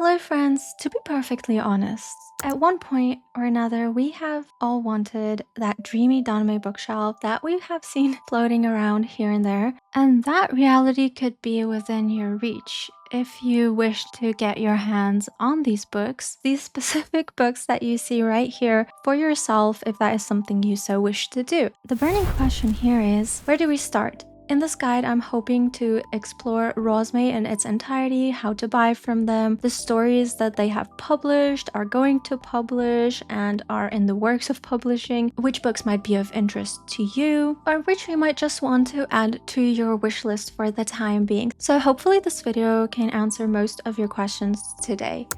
Hello friends, to be perfectly honest, at one point or another we have all wanted that dreamy danmei bookshelf that we have seen floating around here and there, and that reality could be within your reach if you wish to get your hands on these books, these specific books that you see right here for yourself if that is something you so wish to do. The burning question here is, where do we start? In this guide, I'm hoping to explore rosmei in its entirety, how to buy from them, the stories that they have published, are going to publish, and are in the works of publishing, which books might be of interest to you, or which you might just want to add to your wish list for the time being. So hopefully this video can answer most of your questions today.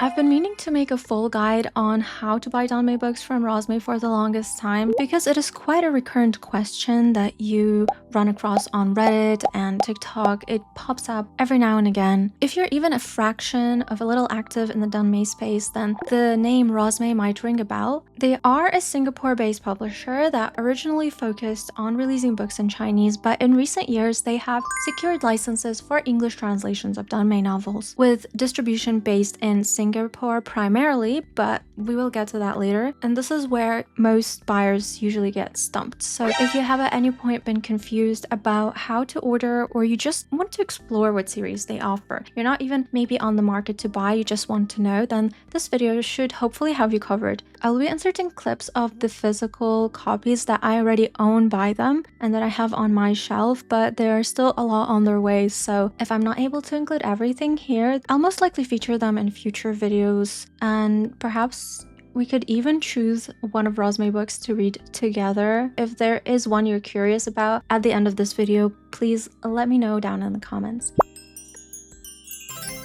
I've been meaning to make a full guide on how to buy danmei books from rosmei for the longest time because it is quite a recurrent question that you run across on Reddit and TikTok. It pops up every now and again. If you're even a fraction of a little active in the danmei space, then the name rosmei might ring a bell. They are a Singapore-based publisher that originally focused on releasing books in Chinese, but in recent years they have secured licenses for English translations of danmei novels, with distribution based in Singapore primarily, but we will get to that later. And this is where most buyers usually get stumped. So if you have at any point been confused about how to order, or you just want to explore what series they offer, you're not even maybe on the market to buy, you just want to know, then this video should hopefully have you covered. I'll be inserting clips of the physical copies that I already own by them and that I have on my shelf, but there are still a lot on their way, so if I'm not able to include everything here, I'll most likely feature them in future videos, and perhaps we could even choose one of rosmei books to read together. If there is one you're curious about at the end of this video, please let me know down in the comments.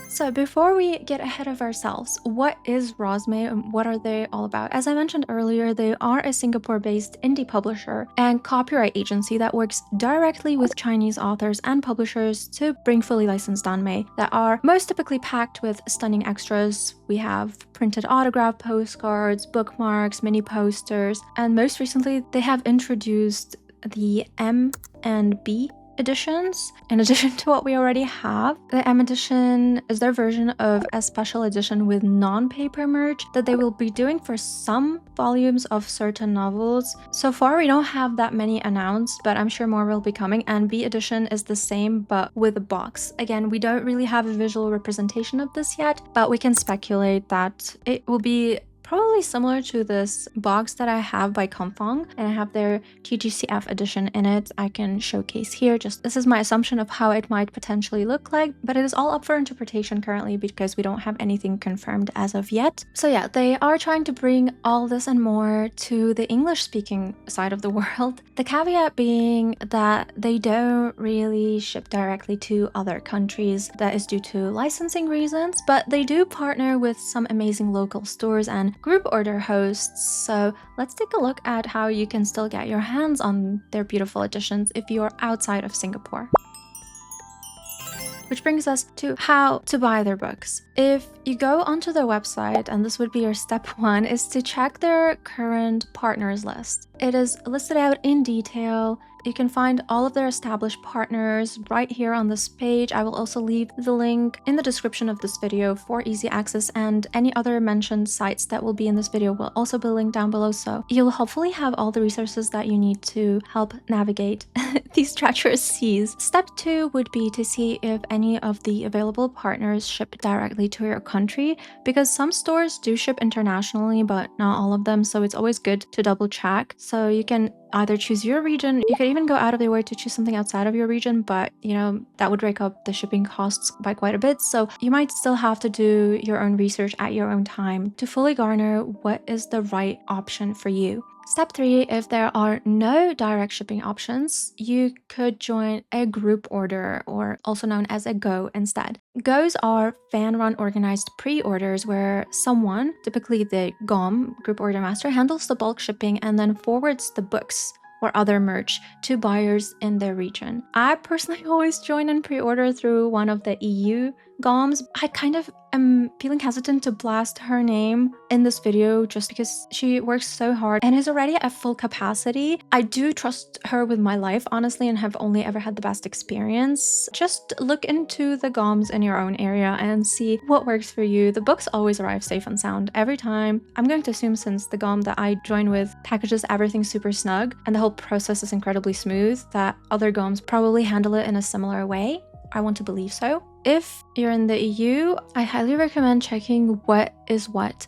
So before we get ahead of ourselves, what is rosmei and what are they all about? As I mentioned earlier, they are a Singapore-based indie publisher and copyright agency that works directly with Chinese authors and publishers to bring fully licensed danmei that are most typically packed with stunning extras. We have printed autograph postcards, bookmarks, mini posters, and most recently they have introduced the M and B editions in addition to what we already have. The M edition is their version of a special edition with non-paper merch that they will be doing for some volumes of certain novels. So far we don't have that many announced, but I'm sure more will be coming. And B edition is the same but with a box. Again, we don't really have a visual representation of this yet, but we can speculate that it will be probably similar to this box that I have by Comfong, and I have their TGCF edition in it. I can showcase here. Just this is my assumption of how it might potentially look like, but it is all up for interpretation currently because we don't have anything confirmed as of yet. So yeah, they are trying to bring all this and more to the English-speaking side of the world. The caveat being that they don't really ship directly to other countries. That is due to licensing reasons, but they do partner with some amazing local stores and group order hosts. So let's take a look at how you can still get your hands on their beautiful editions if you are outside of Singapore. Which brings us to how to buy their books. If you go onto their website, and this would be your step one, is to check their current partners list. It is listed out in detail. You can find all of their established partners right here on this page. I will also leave the link in the description of this video for easy access, and any other mentioned sites that will be in this video will also be linked down below, so you'll hopefully have all the resources that you need to help navigate these treacherous seas. Step two would be to see if any of the available partners ship directly to your country, because some stores do ship internationally, but not all of them, so it's always good to double check. So you can either choose your region, you could even go out of your way to choose something outside of your region, but you know, that would rake up the shipping costs by quite a bit, so you might still have to do your own research at your own time to fully garner what is the right option for you. Step 3, if there are no direct shipping options, you could join a group order, or also known as a go instead. Goes are fan-run organized pre-orders where someone, typically the GOM, group order master, handles the bulk shipping and then forwards the books or other merch to buyers in their region. I personally always join and pre-order through one of the EU Goms, I kind of am feeling hesitant to blast her name in this video just because she works so hard and is already at full capacity. I do trust her with my life, honestly, and have only ever had the best experience. Just look into the Goms in your own area and see what works for you. The books always arrive safe and sound every time. I'm going to assume since the Gom that I join with packages everything super snug and the whole process is incredibly smooth, that other Goms probably handle it in a similar way. I want to believe so. If you're in the EU, I highly recommend checking what is what.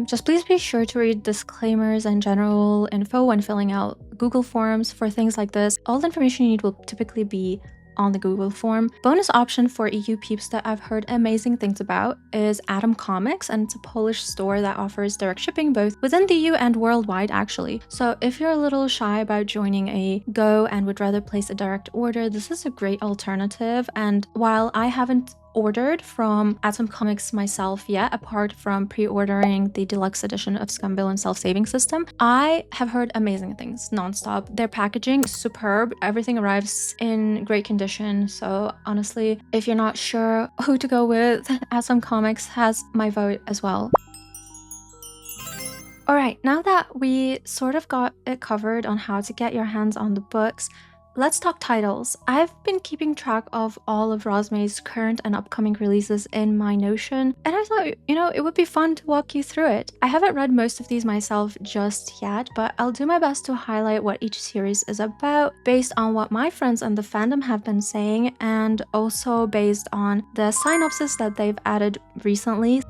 Just please be sure to read disclaimers and general info when filling out Google forms for things like this. All the information you need will typically be on the Google form. Bonus option for EU peeps that I've heard amazing things about is Atom Comics, and it's a Polish store that offers direct shipping both within the EU and worldwide actually. So if you're a little shy about joining a Go and would rather place a direct order, this is a great alternative. And while I haven't ordered from Atom Comics myself yet, apart from pre-ordering the deluxe edition of Scumbill Self-Saving System, I have heard amazing things nonstop. Their packaging is superb. Everything arrives in great condition. So honestly, if you're not sure who to go with, Atom Comics has my vote as well. Alright, now that we sort of got it covered on how to get your hands on the books, let's talk titles. I've been keeping track of all of rosmei's current and upcoming releases in my Notion, and I thought, it would be fun to walk you through it. I haven't read most of these myself just yet, but I'll do my best to highlight what each series is about based on what my friends and the fandom have been saying, and also based on the synopsis that they've added recently.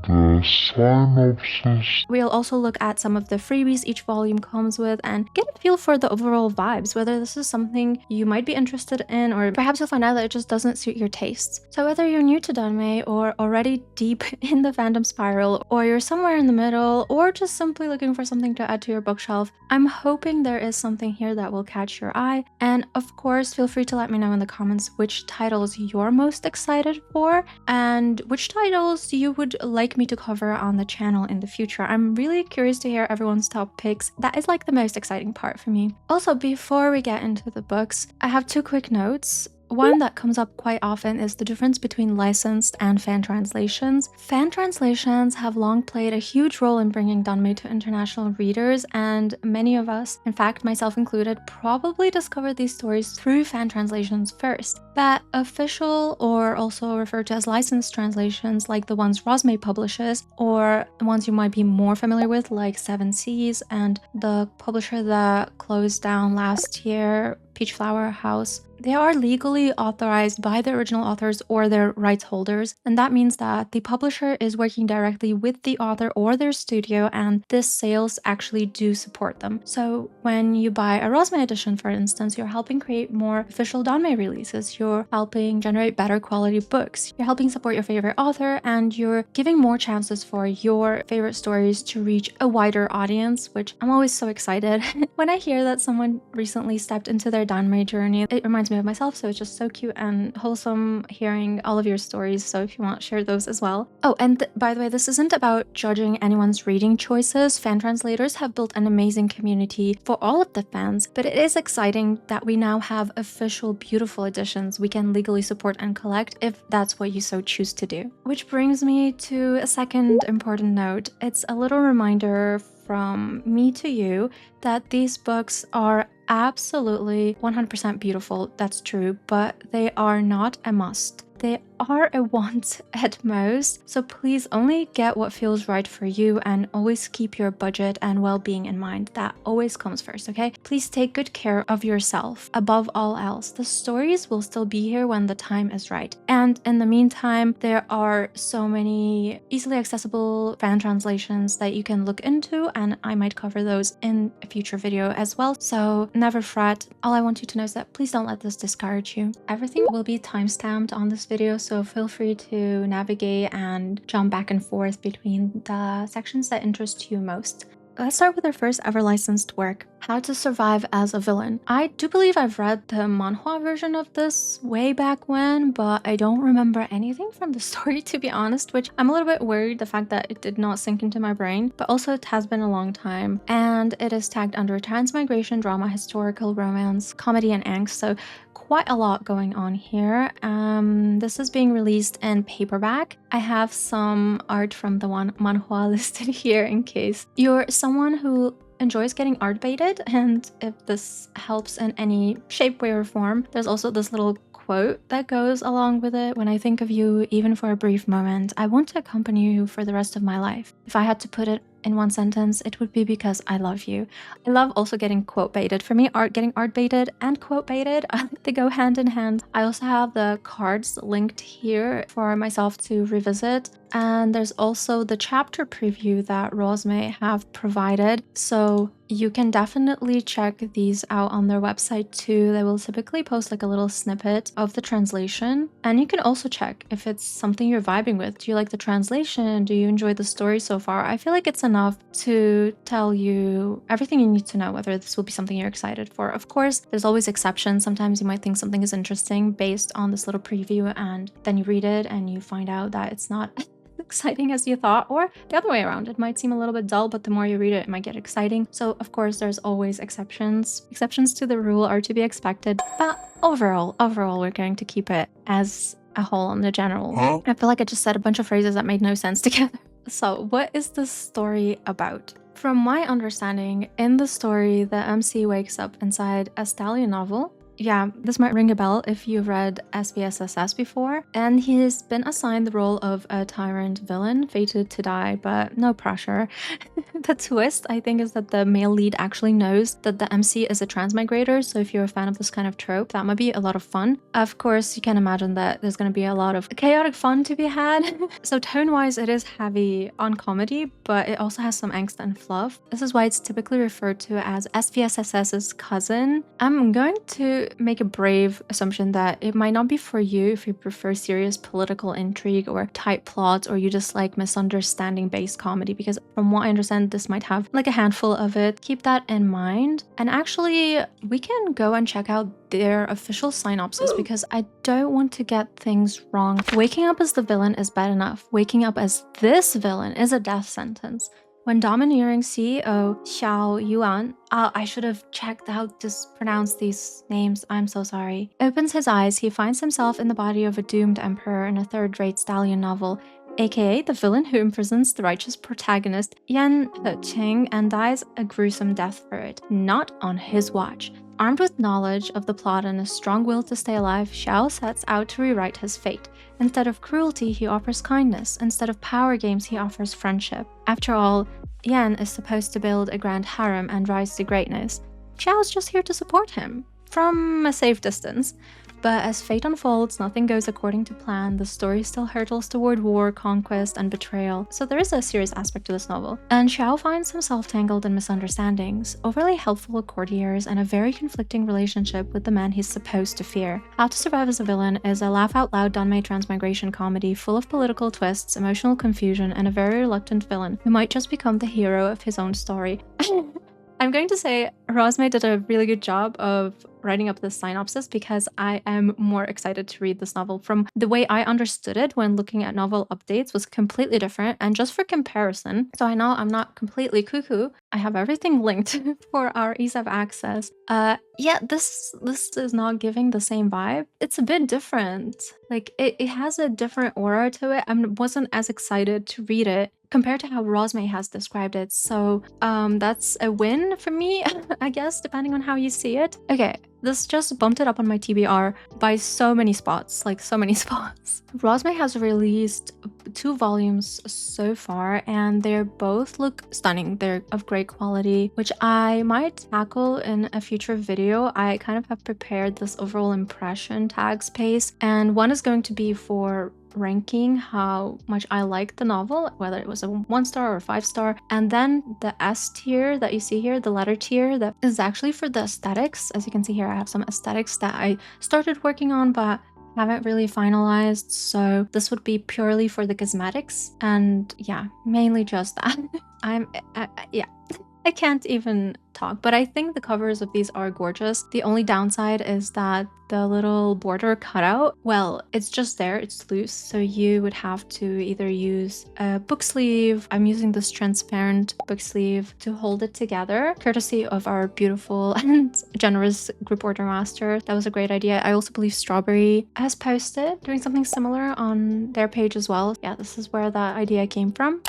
We'll also look at some of the freebies each volume comes with and get a feel for the overall vibes, whether this is something you might be interested in, or perhaps you'll find out that it just doesn't suit your tastes. So whether you're new to danmei or already deep in the fandom spiral, or you're somewhere in the middle, or just simply looking for something to add to your bookshelf, I'm hoping there is something here that will catch your eye. And of course, feel free to let me know in the comments which titles you're most excited for and which titles you would like me to cover on the channel in the future. I'm really curious to hear everyone's top picks. That is like the most exciting part for me. Also, before we get into the books, I have two quick notes. One that comes up quite often is the difference between licensed and fan translations. Fan translations have long played a huge role in bringing danmei to international readers, and many of us, in fact myself included, probably discovered these stories through fan translations first. But official, or also referred to as licensed translations, like the ones rosmei publishes, or the ones you might be more familiar with like Seven Seas and the publisher that closed down last year, Peach Flower House, they are legally authorized by the original authors or their rights holders, and that means that the publisher is working directly with the author or their studio, and this sales actually do support them. So when you buy a rosmei edition, for instance, you're helping create more official danmei releases, you're helping generate better quality books, you're helping support your favorite author, and you're giving more chances for your favorite stories to reach a wider audience, which I'm always so excited. When I hear that someone recently stepped into their danmei journey, it reminds me of myself, so it's just so cute and wholesome hearing all of your stories. So if you want, share those as well. Oh, and by the way, this isn't about judging anyone's reading choices. Fan translators have built an amazing community for all of the fans, but it is exciting that we now have official beautiful editions we can legally support and collect if that's what you so choose to do. Which brings me to a second important note. It's a little reminder from me to you that these books are absolutely 100% beautiful, that's true, but they are not a must. They are a want at most, so please only get what feels right for you and always keep your budget and well-being in mind. That always comes first, okay? Please take good care of yourself above all else. The stories will still be here when the time is right. And in the meantime, there are so many easily accessible fan translations that you can look into, and I might cover those in a future video as well. So never fret. All I want you to know is that please don't let this discourage you. Everything will be timestamped on this video, so feel free to navigate and jump back and forth between the sections that interest you most. Let's start with our first ever licensed work, How to Survive as a Villain. I do believe I've read the manhwa version of this way back when, but I don't remember anything from the story, to be honest, which I'm a little bit worried the fact that it did not sink into my brain, but also it has been a long time, and it is tagged under transmigration, drama, historical, romance, comedy, and angst, so quite a lot going on here. This is being released in paperback. I have some art from the one manhua listed here in case you're someone who enjoys getting art baited, and if this helps in any shape, way, or form. There's also this little quote that goes along with it. When I think of you, even for a brief moment, I want to accompany you for the rest of my life. If I had to put it in one sentence, it would be because I love you. I love also getting quote baited. For me, getting art baited and quote baited, they go hand in hand. I also have the cards linked here for myself to revisit. And there's also the chapter preview that rosmei have provided. So you can definitely check these out on their website too. They will typically post like a little snippet of the translation. And you can also check if it's something you're vibing with. Do you like the translation? Do you enjoy the story so far? I feel like it's enough to tell you everything you need to know whether this will be something you're excited for. Of course, there's always exceptions. Sometimes you might think something is interesting based on this little preview, and then you read it and you find out that it's not exciting as you thought, or the other way around. It might seem a little bit dull, but the more you read it, it might get exciting. So of course, there's always exceptions. Exceptions to the rule are to be expected, but overall, we're going to keep it as a whole on the general. I feel like I just said a bunch of phrases that made no sense together. So what is this story about? From my understanding, in the story, the MC wakes up inside a stallion novel. Yeah, this might ring a bell if you've read SPSSS before, and he's been assigned the role of a tyrant villain, fated to die, but no pressure. The twist, I think, is that the male lead actually knows that the MC is a transmigrator, so if you're a fan of this kind of trope, that might be a lot of fun. Of course, you can imagine that there's going to be a lot of chaotic fun to be had. So tone-wise, it is heavy on comedy, but it also has some angst and fluff. This is why it's typically referred to as SPSSS's cousin. I'm going to make a brave assumption that it might not be for you if you prefer serious political intrigue or tight plots, or you just like misunderstanding based comedy, because from what I understand, this might have like a handful of it. Keep that in mind. And actually, we can go and check out their official synopsis because I don't want to get things wrong. Waking up as the villain is bad enough. Waking up as this villain is a death sentence. When domineering CEO Xiao Yuan, I should have checked how to pronounce these names, I'm so sorry, opens his eyes, he finds himself in the body of a doomed emperor in a third-rate stallion novel, aka the villain who imprisons the righteous protagonist Yan He and dies a gruesome death for it, not on his watch. Armed with knowledge of the plot and a strong will to stay alive, Xiao sets out to rewrite his fate. Instead of cruelty, he offers kindness. Instead of power games, he offers friendship. After all, Yan is supposed to build a grand harem and rise to greatness. Xiao's just here to support him, from a safe distance. But as fate unfolds, nothing goes according to plan. The story still hurtles toward war, conquest, and betrayal. So there is a serious aspect to this novel. And Xiao finds himself tangled in misunderstandings, overly helpful courtiers, and a very conflicting relationship with the man he's supposed to fear. How to Survive as a Villain is a laugh-out-loud danmei transmigration comedy full of political twists, emotional confusion, and a very reluctant villain who might just become the hero of his own story. I'm going to say rosmei did a really good job of writing up this synopsis because I am more excited to read this novel. From the way I understood it when looking at novel updates was completely different, and just for comparison, so I know I'm not completely cuckoo, I have everything linked for our hsav access. Yeah, this is not giving the same vibe. It's a bit different. Like it has a different aura to it. I wasn't as excited to read it compared to how rosmei has described it. So that's a win for me, I guess, depending on how you see it. Okay, this just bumped it up on my TBR by so many spots, like so many spots. Rosmei has released 2 volumes so far, and they both look stunning. They're of great quality, which I might tackle in a future video. I kind of have prepared this overall impression tag space, and one is going to be for ranking how much I liked the novel, whether it was a 1-star or 5-star, and then the S tier that you see here, the letter tier, that is actually for the aesthetics. As you can see here, I have some aesthetics that I started working on but haven't really finalized, so this would be purely for the cosmetics, and yeah, mainly just that. Yeah. I can't even talk, but I think the covers of these are gorgeous. The only downside is that the little border cutout, well, it's just there, it's loose, so you would have to either use a book sleeve. I'm using this transparent book sleeve to hold it together, courtesy of our beautiful and generous group order master. That was a great idea. I also believe Strawberry has posted doing something similar on their page as well. Yeah, this is where that idea came from.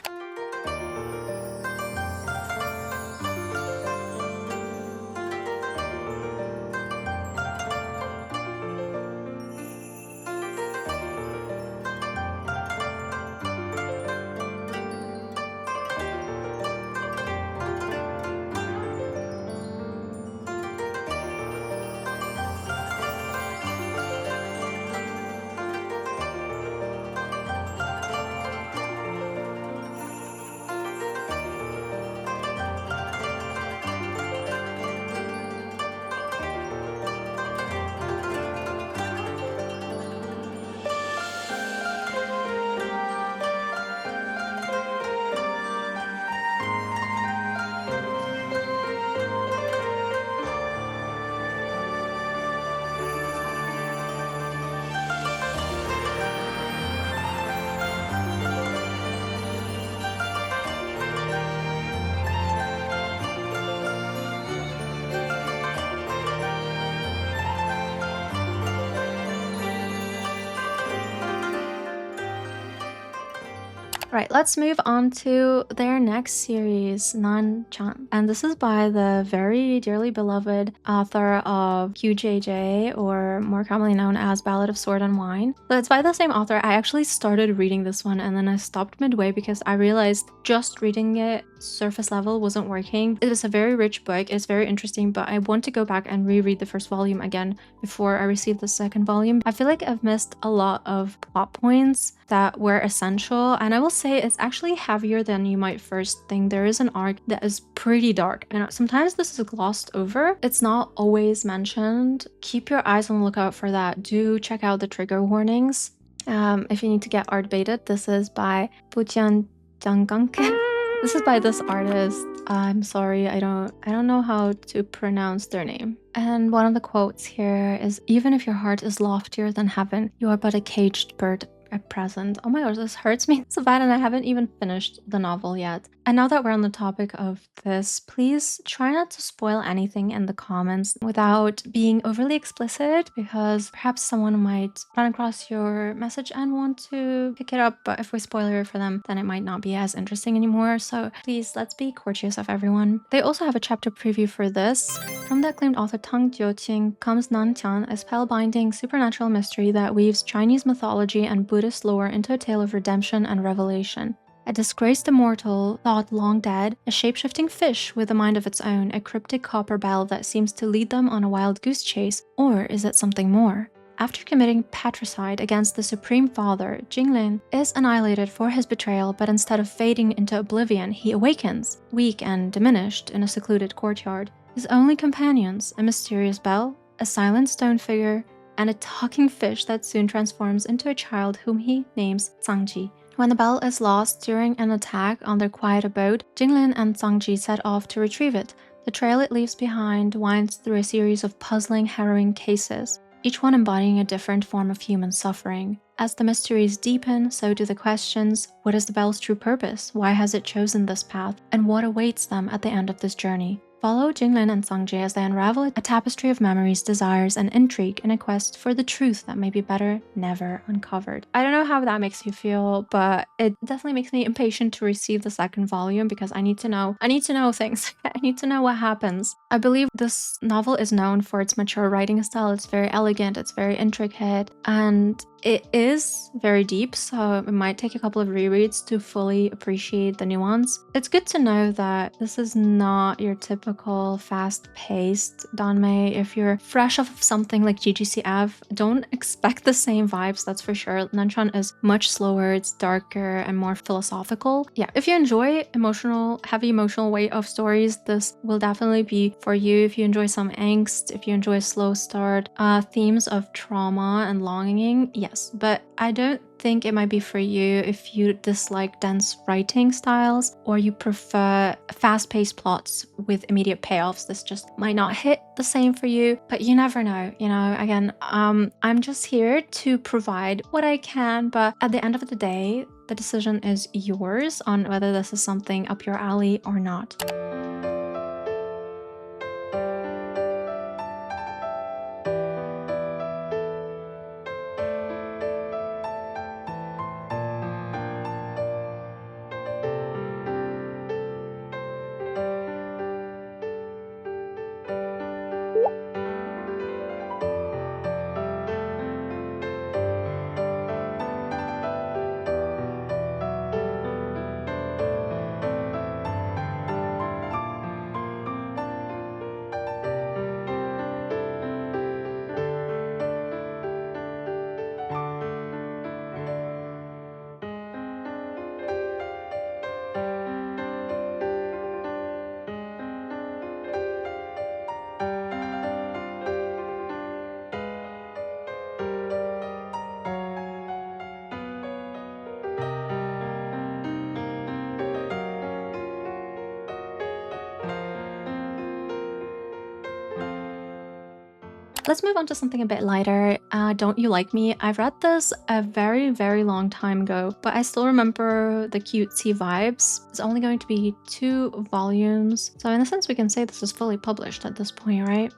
Right, let's move on to their next series, Nan-chan. And this is by the very dearly beloved author of qqgk, or more commonly known as Ballad of Sword and Wine. So it's by the same author. I actually started reading this one and then I stopped midway because I realized just reading it surface level wasn't working. It is a very rich book, it's very interesting, but I want to go back and reread the first volume again before I receive the second volume. I feel like I've missed a lot of plot points that were essential, and I will say it's actually heavier than you might first think. There is an arc that is pretty dark, and sometimes this is glossed over. It's not always mentioned. Keep your eyes on the lookout for that. Do check out the trigger warnings. If you need to get art baited, this is by qqgk. This is by this artist. I'm sorry, I don't know how to pronounce their name. And one of the quotes here is, "Even if your heart is loftier than heaven, you are but a caged bird at present." Oh my gosh, this hurts me so bad, and I haven't even finished the novel yet. And now that we're on the topic of this, please try not to spoil anything in the comments without being overly explicit, because perhaps someone might run across your message and want to pick it up, but if we spoil it for them, then it might not be as interesting anymore. So please, let's be courteous of everyone. They also have a chapter preview for this. From the acclaimed author Tang comes Nan-chan, a spellbinding supernatural mystery that weaves Chinese mythology and Buddhist lore into a tale of redemption and revelation. A disgraced immortal, thought long dead, a shape-shifting fish with a mind of its own, a cryptic copper bell that seems to lead them on a wild goose chase, or is it something more? After committing patricide against the Supreme Father, Jinglin is annihilated for his betrayal, but instead of fading into oblivion, he awakens, weak and diminished, in a secluded courtyard. His only companions, a mysterious bell, a silent stone figure, and a talking fish that soon transforms into a child whom he names Zangji. When the bell is lost during an attack on their quiet abode, Jinglin and Zangji set off to retrieve it. The trail it leaves behind winds through a series of puzzling, harrowing cases, each one embodying a different form of human suffering. As the mysteries deepen, so do the questions. What is the bell's true purpose? Why has it chosen this path? And what awaits them at the end of this journey? Follow Jinglin and Zangji as they unravel a tapestry of memories, desires, and intrigue in a quest for the truth that may be better never uncovered. I don't know how that makes you feel, but it definitely makes me impatient to receive the second volume because I need to know things. I need to know what happens. I believe this novel is known for its mature writing style. It's very elegant, it's very intricate, and it is very deep, so it might take a couple of rereads to fully appreciate the nuance. It's good to know that this is not your typical fast-paced danmei. If you're fresh off of something like GGCF, don't expect the same vibes, that's for sure. Nan-chan is much slower, it's darker and more philosophical. Yeah, if you enjoy heavy emotional weight of stories, this will definitely be for you. If you enjoy some angst, if you enjoy a slow start, themes of trauma and longing, yes, yes, but I don't think it might be for you if you dislike dense writing styles or you prefer fast-paced plots with immediate payoffs. This just might not hit the same for you, but you never know. Again, I'm just here to provide what I can, but at the end of the day, the decision is yours on whether this is something up your alley or not. Let's move on to something a bit lighter. Don't You Like Me? I've read this a very, very long time ago, but I still remember the cutesy vibes. It's only going to be 2 volumes, so in a sense we can say this is fully published at this point, right?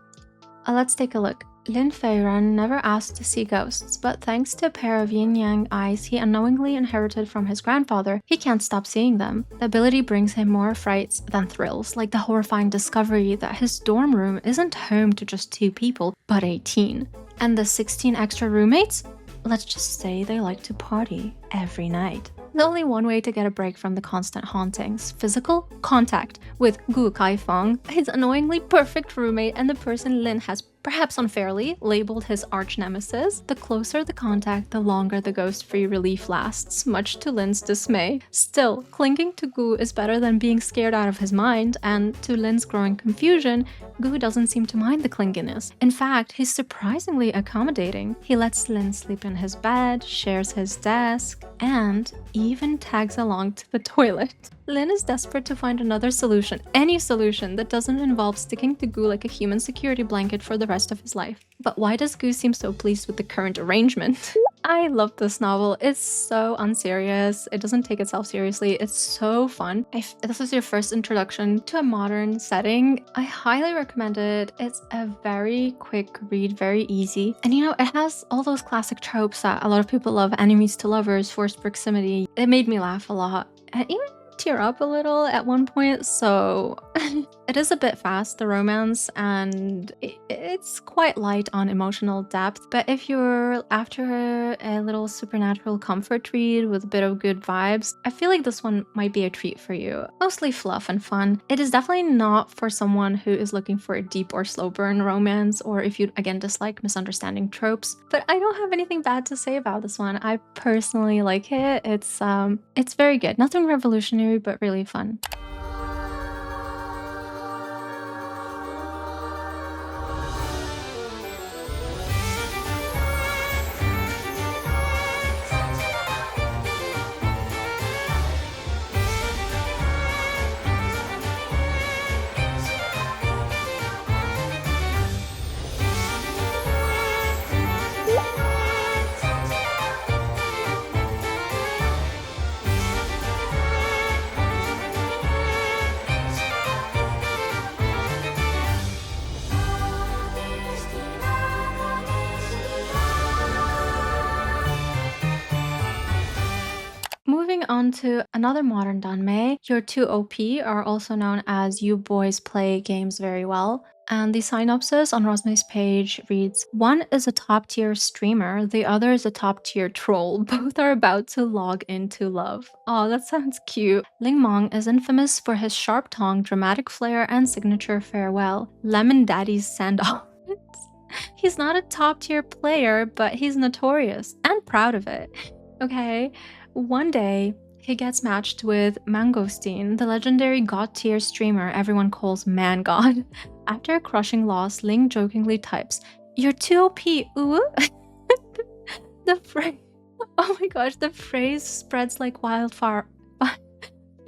Let's take a look. Lin Feiren never asked to see ghosts, but thanks to a pair of yin-yang eyes he unknowingly inherited from his grandfather, he can't stop seeing them. The ability brings him more frights than thrills, like the horrifying discovery that his dorm room isn't home to just 2 people, but 18. And the 16 extra roommates? Let's just say they like to party every night. There's only one way to get a break from the constant hauntings: physical contact with Gu Kaifeng, his annoyingly perfect roommate and the person Lin has perhaps unfairly labeled his arch nemesis. The closer the contact, the longer the ghost-free relief lasts, much to Lin's dismay. Still, clinging to Gu is better than being scared out of his mind, and to Lin's growing confusion, Gu doesn't seem to mind the clinginess. In fact, he's surprisingly accommodating. He lets Lin sleep in his bed, shares his desk, and even tags along to the toilet. Lin is desperate to find another solution, any solution that doesn't involve sticking to Gu like a human security blanket for the rest of his life. But why does Gu seem so pleased with the current arrangement? I love this novel. It's so unserious. It doesn't take itself seriously. It's so fun. If this is your first introduction to a modern setting, I highly recommend it. It's a very quick read, very easy. And it has all those classic tropes that a lot of people love: enemies to lovers, forced proximity. It made me laugh a lot. And even tear up a little at one point, so it is a bit fast, the romance, and it's quite light on emotional depth. But if you're after a little supernatural comfort read with a bit of good vibes, I feel like this one might be a treat for you. Mostly fluff and fun. It is definitely not for someone who is looking for a deep or slow burn romance, or if you again dislike misunderstanding tropes. But I don't have anything bad to say about this one. I personally like it. It's very good. Nothing revolutionary, but really fun. Moving on to another modern danmei, your 2 OP are also known as "You Boys Play Games Very Well." And the synopsis on rosmei's page reads, "One is a top-tier streamer, the other is a top-tier troll. Both are about to log into love." Oh, that sounds cute. Ling Mong is infamous for his sharp tongue, dramatic flair, and signature farewell, Lemon Daddy's send-off. He's not a top-tier player, but he's notorious and proud of it. Okay, one day, he gets matched with Mangosteen, the legendary god-tier streamer everyone calls Man God. After a crushing loss, Ling jokingly types, "You're too OP, ooh?" The phrase, oh my gosh, the phrase spreads like wildfire. I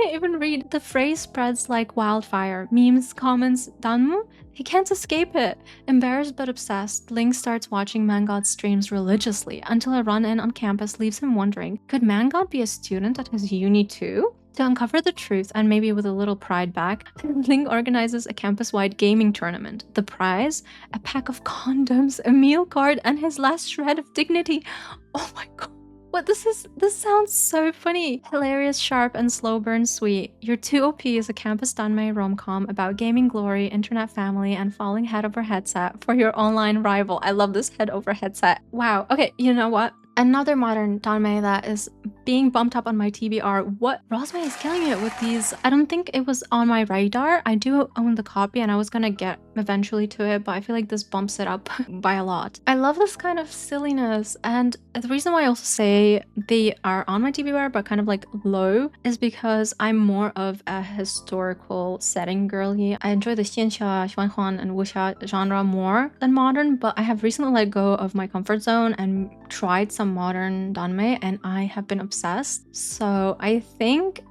can't even read. The phrase spreads like wildfire. Memes, comments, danmu. He can't escape it. Embarrassed but obsessed, Ling starts watching Mangod streams religiously until a run-in on campus leaves him wondering, could Mangod be a student at his uni too? To uncover the truth, and maybe with a little pride back, Ling organizes a campus-wide gaming tournament. The prize? A pack of condoms, a meal card, and his last shred of dignity. Oh my god. What this sounds so funny. Hilarious, sharp, and slow burn sweet. Your 2OP is a campus danmei rom-com about gaming glory, internet family, and falling head over headset for your online rival. I love this head over headset. Wow. Okay, you know what? Another modern danmei that is being bumped up on my TBR. What? Rosmei is killing it with these. I don't think it was on my radar. I do own the copy and I was gonna get eventually to it, but I feel like this bumps it up by a lot. I love this kind of silliness, and the reason why I also say they are on my TBR but kind of like low is because I'm more of a historical setting girly. I enjoy the xianxia, xuanhuan, and wuxia genre more than modern, but I have recently let go of my comfort zone and tried some modern danmei and I have been obsessed. So I think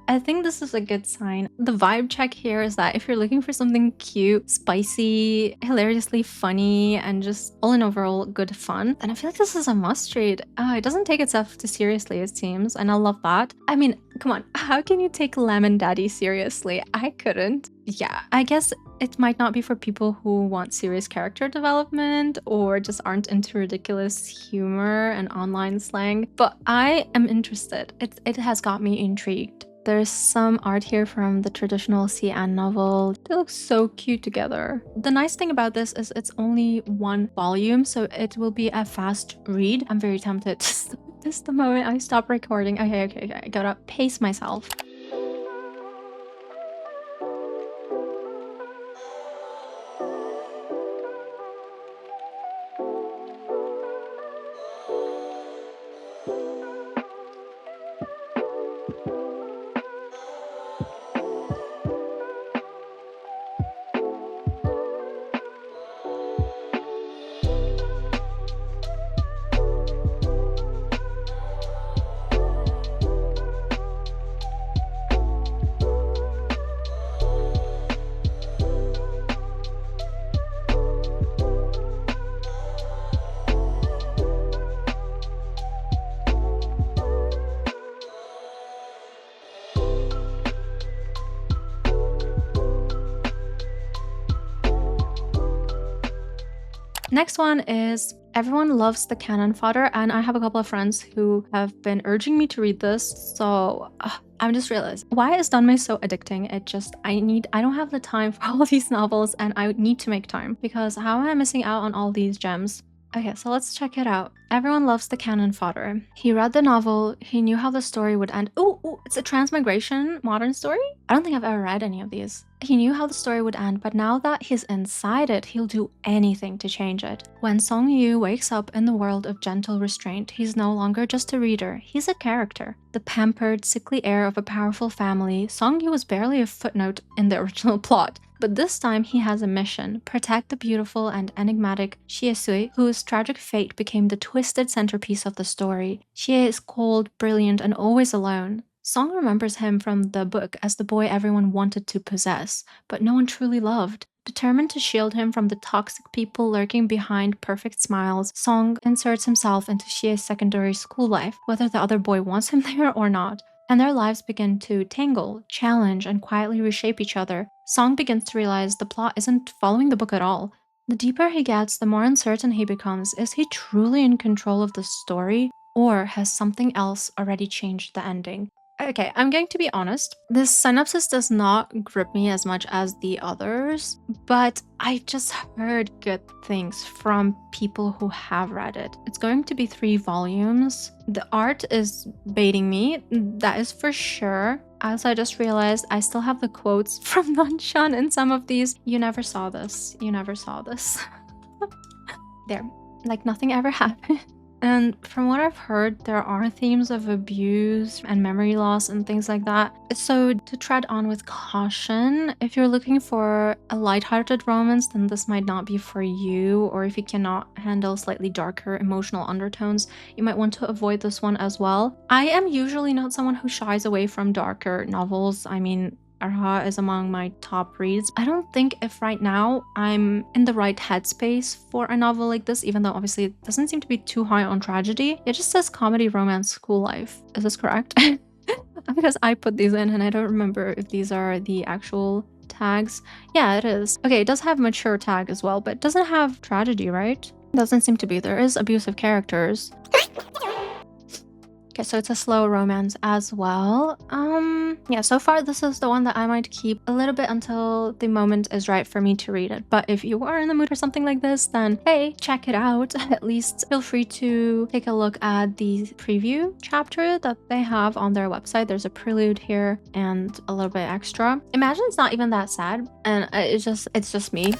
this is a good sign. The vibe check here is that if you're looking for something cute, spicy, hilariously funny, and just all in overall good fun, then I feel like this is a must read. It doesn't take itself too seriously, it seems, and I love that. I mean, come on, how can you take Lemon Daddy seriously? I couldn't. Yeah, I guess it might not be for people who want serious character development or just aren't into ridiculous humor and online slang, but I am interested. It has got me intrigued. There's some art here from the traditional Xi'an novel. They look so cute together. The nice thing about this is it's only one volume, so it will be a fast read. I'm very tempted. Just the moment I stop recording. Okay, I gotta pace myself. Next one is everyone loves the canon fodder, and I have a couple of friends who have been urging me to read this, so I'm just realized, why is danmei so addicting? I don't have the time for all these novels and I need to make time because how am I missing out on all these gems? Okay, so let's check it out. Everyone loves the canon fodder. He read the novel, he knew how the story would end. Ooh, it's a transmigration modern story? I don't think I've ever read any of these. He knew how the story would end, but now that he's inside it, he'll do anything to change it. When Song Yu wakes up in the world of gentle restraint, he's no longer just a reader, he's a character. The pampered, sickly heir of a powerful family, Song Yu was barely a footnote in the original plot. But this time he has a mission: protect the beautiful and enigmatic Xie, whose tragic fate became the twisted centerpiece of the story. Xie is cold, brilliant, and always alone. Song remembers him from the book as the boy everyone wanted to possess, but no one truly loved. Determined to shield him from the toxic people lurking behind perfect smiles, Song inserts himself into Xie's secondary school life, whether the other boy wants him there or not. And their lives begin to tangle, challenge, and quietly reshape each other. Song begins to realize the plot isn't following the book at all. The deeper he gets, the more uncertain he becomes. Is he truly in control of the story, or has something else already changed the ending? Okay, I'm going to be honest. This synopsis does not grip me as much as the others, but I just heard good things from people who have read it. It's going to be 3 volumes. The art is baiting me, that is for sure. Also, I just realized I still have the quotes from Nanshan in some of these. You never saw this. You never saw this. There, like nothing ever happened. And from what I've heard, there are themes of abuse and memory loss and things like that. So to tread on with caution, if you're looking for a lighthearted romance, then this might not be for you. Or if you cannot handle slightly darker emotional undertones, you might want to avoid this one as well. I am usually not someone who shies away from darker novels. I mean, Arha is among my top reads. I don't think if right now I'm in the right headspace for a novel like this, even though obviously it doesn't seem to be too high on tragedy. It just says comedy, romance, school life. Is this correct? Because I put these in and I don't remember if these are the actual tags. Yeah, it is. Okay, it does have mature tag as well, but it doesn't have tragedy, right? Doesn't seem to be. There is abusive characters. Okay, so it's a slow romance as well. Yeah, so far this is the one that I might keep a little bit until the moment is right for me to read it. But if you are in the mood for something like this, then hey, check it out. At least feel free to take a look at the preview chapter that they have on their website. There's a prelude here and a little bit extra. Imagine it's not even that sad, and it's just me.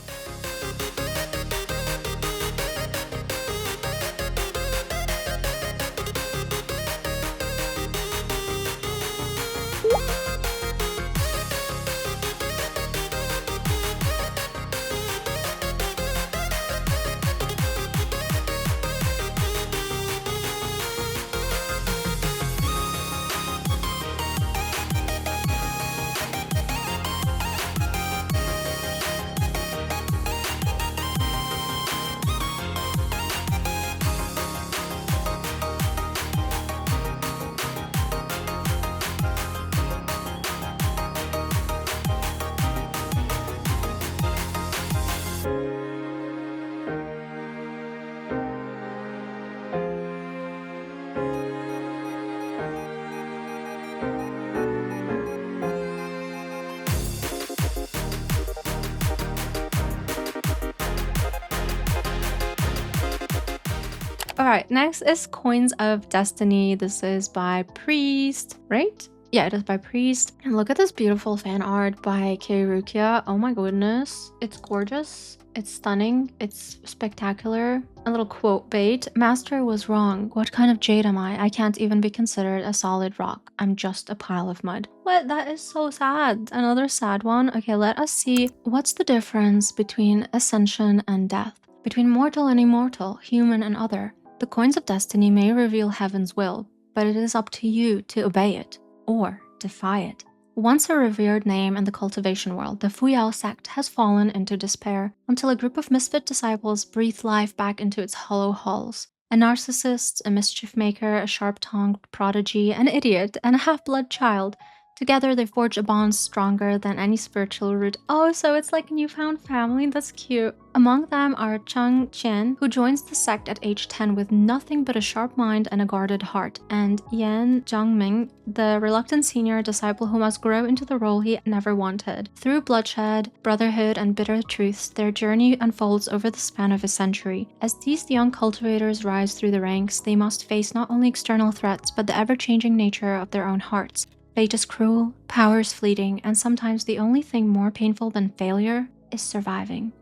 Alright, next is Coins of Destiny. This is by Priest, right? Yeah, it is by Priest. And look at this beautiful fan art by qqgk. Oh my goodness. It's gorgeous. It's stunning. It's spectacular. A little quote bait. Master was wrong. What kind of jade am I? I can't even be considered a solid rock. I'm just a pile of mud. What? That is so sad. Another sad one. Okay, let us see. What's the difference between ascension and death? Between mortal and immortal, human and other? The coins of destiny may reveal heaven's will, but it is up to you to obey it or defy it. Once a revered name in the cultivation world, the Fuyao sect has fallen into despair until a group of misfit disciples breathe life back into its hollow halls. A narcissist, a mischief maker, a sharp-tongued prodigy, an idiot, and a half-blood child. Together, they forge a bond stronger than any spiritual root. Oh, so it's like a newfound family? That's cute. Among them are Chen, who joins the sect at age 10 with nothing but a sharp mind and a guarded heart, and Yan Zhangming, the reluctant senior disciple who must grow into the role he never wanted. Through bloodshed, brotherhood, and bitter truths, their journey unfolds over the span of a century. As these young cultivators rise through the ranks, they must face not only external threats, but the ever-changing nature of their own hearts. Fate is cruel, power is fleeting, and sometimes the only thing more painful than failure is surviving.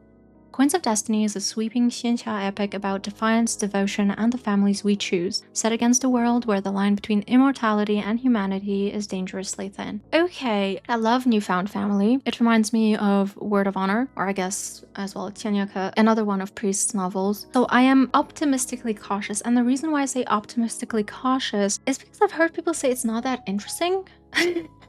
Coins of Destiny is a sweeping xianxia epic about defiance, devotion, and the families we choose, set against a world where the line between immortality and humanity is dangerously thin. Okay, I love Newfound Family. It reminds me of Word of Honor, or I guess as well qiangyeke, another one of Priest's novels. So I am optimistically cautious, and the reason why I say optimistically cautious is because I've heard people say it's not that interesting.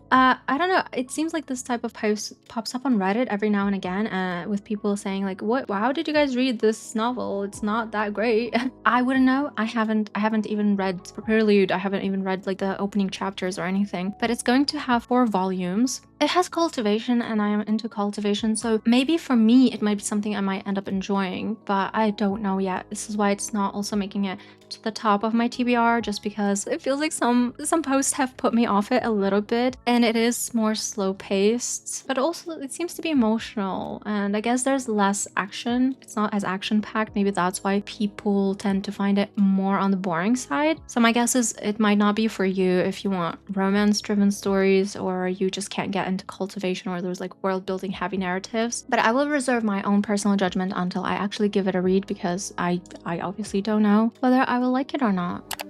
I don't know, it seems like this type of post pops up on Reddit every now and again with people saying like, what, how did you guys read this novel? It's not that great. I wouldn't know. I haven't even read Prelude. I haven't even read like the opening chapters or anything, but it's going to have 4 volumes. It has cultivation and I am into cultivation, so maybe for me it might be something I might end up enjoying, but I don't know yet. This is why it's not also making it to the top of my TBR, just because it feels like some posts have put me off it a little bit, and it is more slow paced, but also it seems to be emotional, and I guess there's less action. It's not as action packed. Maybe that's why people tend to find it more on the boring side. So my guess is it might not be for you if you want romance driven stories or you just can't get get into cultivation or those like world building heavy narratives. But I will reserve my own personal judgment until I actually give it a read, because I obviously don't know whether I will like it or not.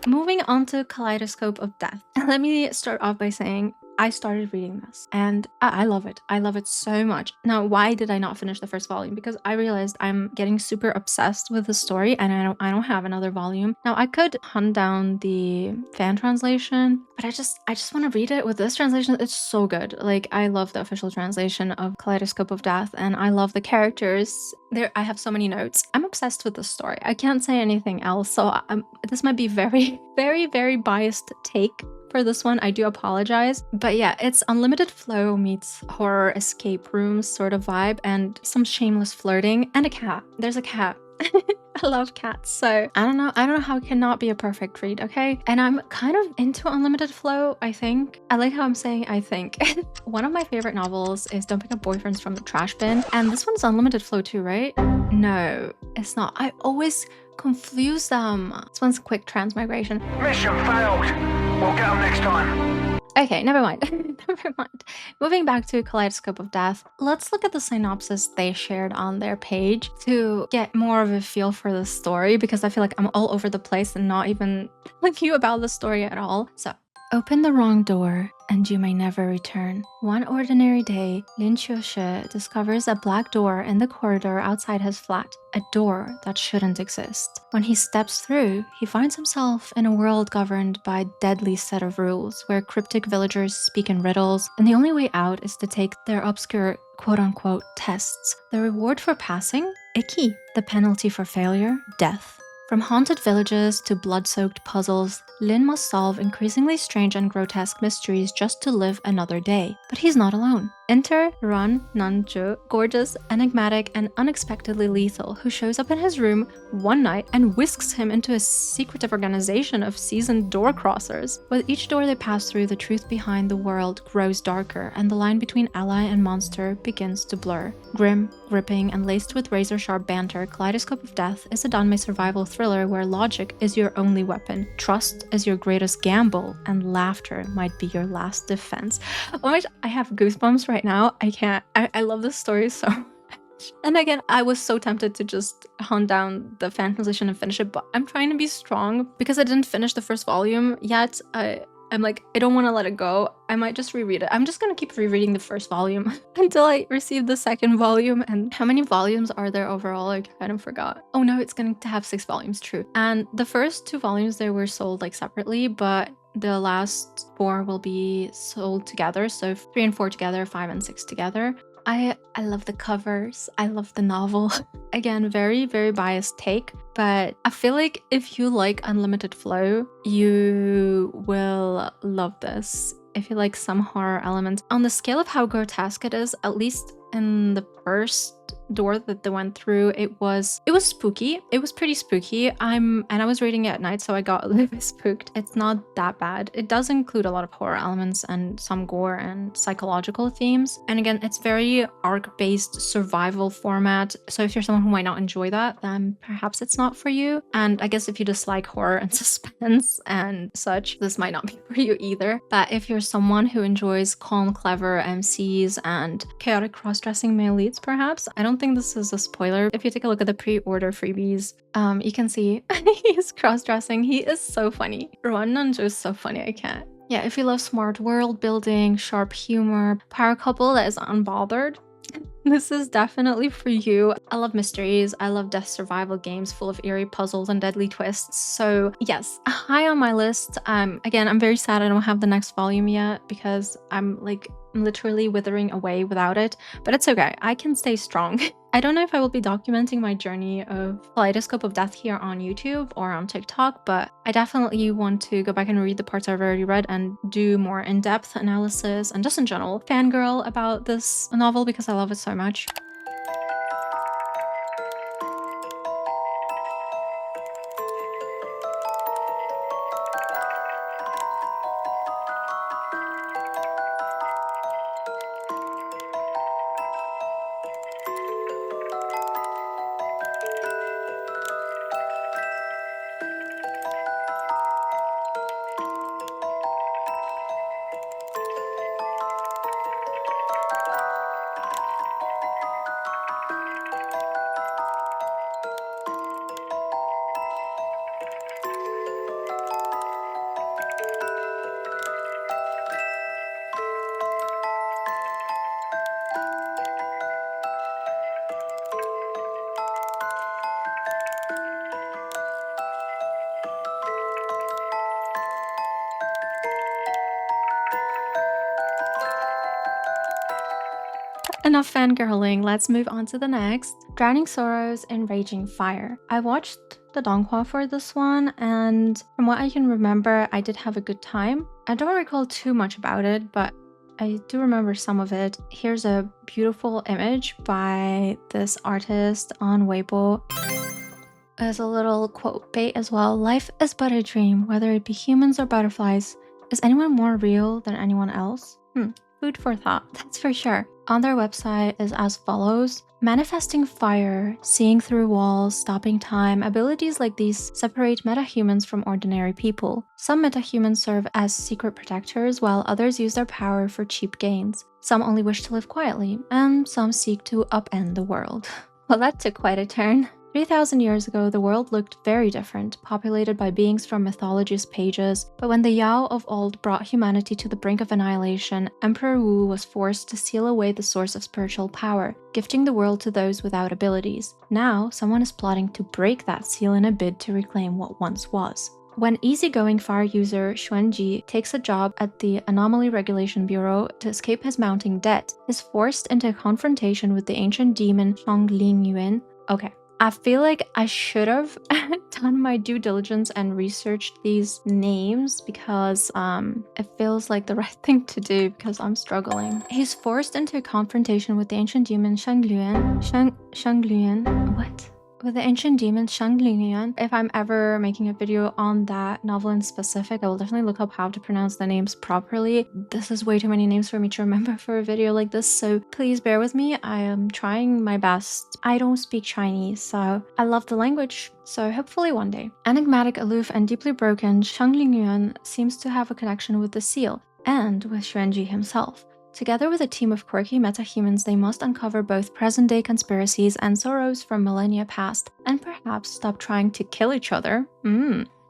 Moving on to Kaleidoscope of Death. Let me start off by saying I started reading this and I love it. I love it so much. Now, why did I not finish the first volume? Because I realized I'm getting super obsessed with the story and I don't have another volume. Now, I could hunt down the fan translation, but I just want to read it with this translation. It's so good. Like, I love the official translation of Kaleidoscope of Death and I love the characters. I have so many notes. I'm obsessed with the story. I can't say anything else. So this might be very, very, very biased take for this one. I do apologize. But yeah, it's unlimited flow meets horror escape rooms sort of vibe and some shameless flirting and a cat. There's a cat. I love cats, so I don't know how it cannot be a perfect read, okay? And I'm kind of into unlimited flow, I think. I like how I'm saying I think. One of my favorite novels is Don't Pick Up Boyfriends from the Trash Bin, and this one's unlimited flow too, right? No, it's not. I always confuse them. This one's quick transmigration. Mission failed. We'll get them next time. Okay, never mind. Never mind. Moving back to Kaleidoscope of Death, let's look at the synopsis they shared on their page to get more of a feel for the story, because I feel like I'm all over the place and not even telling you about the story at all. So, open the wrong door and you may never return. One ordinary day, Lin Qiushi discovers a black door in the corridor outside his flat, a door that shouldn't exist. When he steps through, he finds himself in a world governed by a deadly set of rules, where cryptic villagers speak in riddles, and the only way out is to take their obscure quote-unquote tests. The reward for passing? Icky. The penalty for failure? Death. From haunted villages to blood-soaked puzzles, Lin must solve increasingly strange and grotesque mysteries just to live another day. But he's not alone. Enter Ran Nanju, gorgeous, enigmatic, and unexpectedly lethal, who shows up in his room one night and whisks him into a secretive organization of seasoned door crossers. With each door they pass through, the truth behind the world grows darker, and the line between ally and monster begins to blur. Grim, gripping, and laced with razor-sharp banter, Kaleidoscope of Death is a danmei survival thriller where logic is your only weapon, trust is your greatest gamble, and laughter might be your last defense. Oh my gosh, I have goosebumps right now. I can't. I love this story so much. And again, I was so tempted to just hunt down the fan translation and finish it, but I'm trying to be strong because I didn't finish the first volume yet. I'm like, I don't want to let it go. I might just reread it. I'm just gonna keep rereading the first volume until I receive the second volume. And how many volumes are there overall? I kind of forgot. Oh no, it's going to have 6 volumes, true. And the first 2 volumes, they were sold like separately, but the last 4 will be sold together. So 3 and 4 together, 5 and 6 together. I love the covers. I love the novel. Again, very, very biased take, but I feel like if you like unlimited flow, you will love this. If you like some horror elements, on the scale of how grotesque it is, at least in the first door that they went through, it was spooky. It was pretty spooky. And I was reading it at night, so I got a little bit spooked. It's not that bad. It does include a lot of horror elements and some gore and psychological themes. And again, it's very arc-based survival format. So if you're someone who might not enjoy that, then perhaps it's not for you. And I guess if you dislike horror and suspense and such, this might not be for you either. But if you're someone who enjoys calm, clever MCs and chaotic cross-dressing male leads, perhaps, I don't think this is a spoiler. If you take a look at the pre-order freebies, you can see he's cross-dressing. He is so funny. Ruan Nanju is so funny, I can't. Yeah, if you love smart world building, sharp humor, power couple that is unbothered, this is definitely for you. I love mysteries. I love death survival games full of eerie puzzles and deadly twists. So yes, high on my list. Again, I'm very sad I don't have the next volume yet because I'm like literally withering away without it, but it's okay. I can stay strong. I don't know if I will be documenting my journey of Kaleidoscope of Death here on YouTube or on TikTok, but I definitely want to go back and read the parts I've already read and do more in-depth analysis and just in general fangirl about this novel because I love it so much. Enough fangirling, let's move on to the next. Drowning Sorrows in Raging Fire. I watched the donghua for this one, and from what I can remember, I did have a good time. I don't recall too much about it, but I do remember some of it. Here's a beautiful image by this artist on Weibo. There's a little quote bait as well. Life is but a dream, whether it be humans or butterflies. Is anyone more real than anyone else? Food for thought, that's for sure. On their website is as follows. Manifesting fire, seeing through walls, stopping time, abilities like these separate metahumans from ordinary people. Some metahumans serve as secret protectors, while others use their power for cheap gains. Some only wish to live quietly, and some seek to upend the world. Well, that took quite a turn. 3,000 years ago, the world looked very different, populated by beings from mythology's pages. But when the Jiao of old brought humanity to the brink of annihilation, Emperor Wu was forced to seal away the source of spiritual power, gifting the world to those without abilities. Now, someone is plotting to break that seal in a bid to reclaim what once was. When easygoing fire user Xuanji takes a job at the Anomaly Regulation Bureau to escape his mounting debt, is forced into a confrontation with the ancient demon Shang Lingyuan. Okay. I feel like I should have done my due diligence and researched these names because it feels like the right thing to do because I'm struggling. He's forced into a confrontation with the ancient demon Shang Liuan. What? With the ancient demon Shang Liuan. If I'm ever making a video on that novel in specific, I will definitely look up how to pronounce the names properly. This is way too many names for me to remember for a video like this, so please bear with me. I am trying my best. I don't speak Chinese, so I love the language, so hopefully one day. Enigmatic, aloof, and deeply broken, Shang Liuan seems to have a connection with the seal, and with Xuanji himself. Together with a team of quirky metahumans, they must uncover both present-day conspiracies and sorrows from millennia past, and perhaps stop trying to kill each other.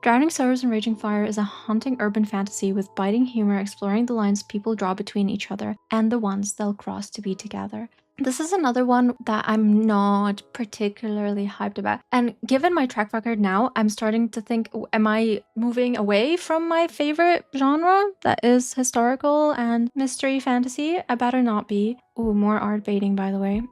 Drowning Sorrows and Raging Fire is a haunting urban fantasy with biting humor exploring the lines people draw between each other and the ones they'll cross to be together. This is another one that I'm not particularly hyped about. And given my track record now, I'm starting to think, am I moving away from my favorite genre that is historical and mystery fantasy? I better not be. Ooh, more art baiting, by the way.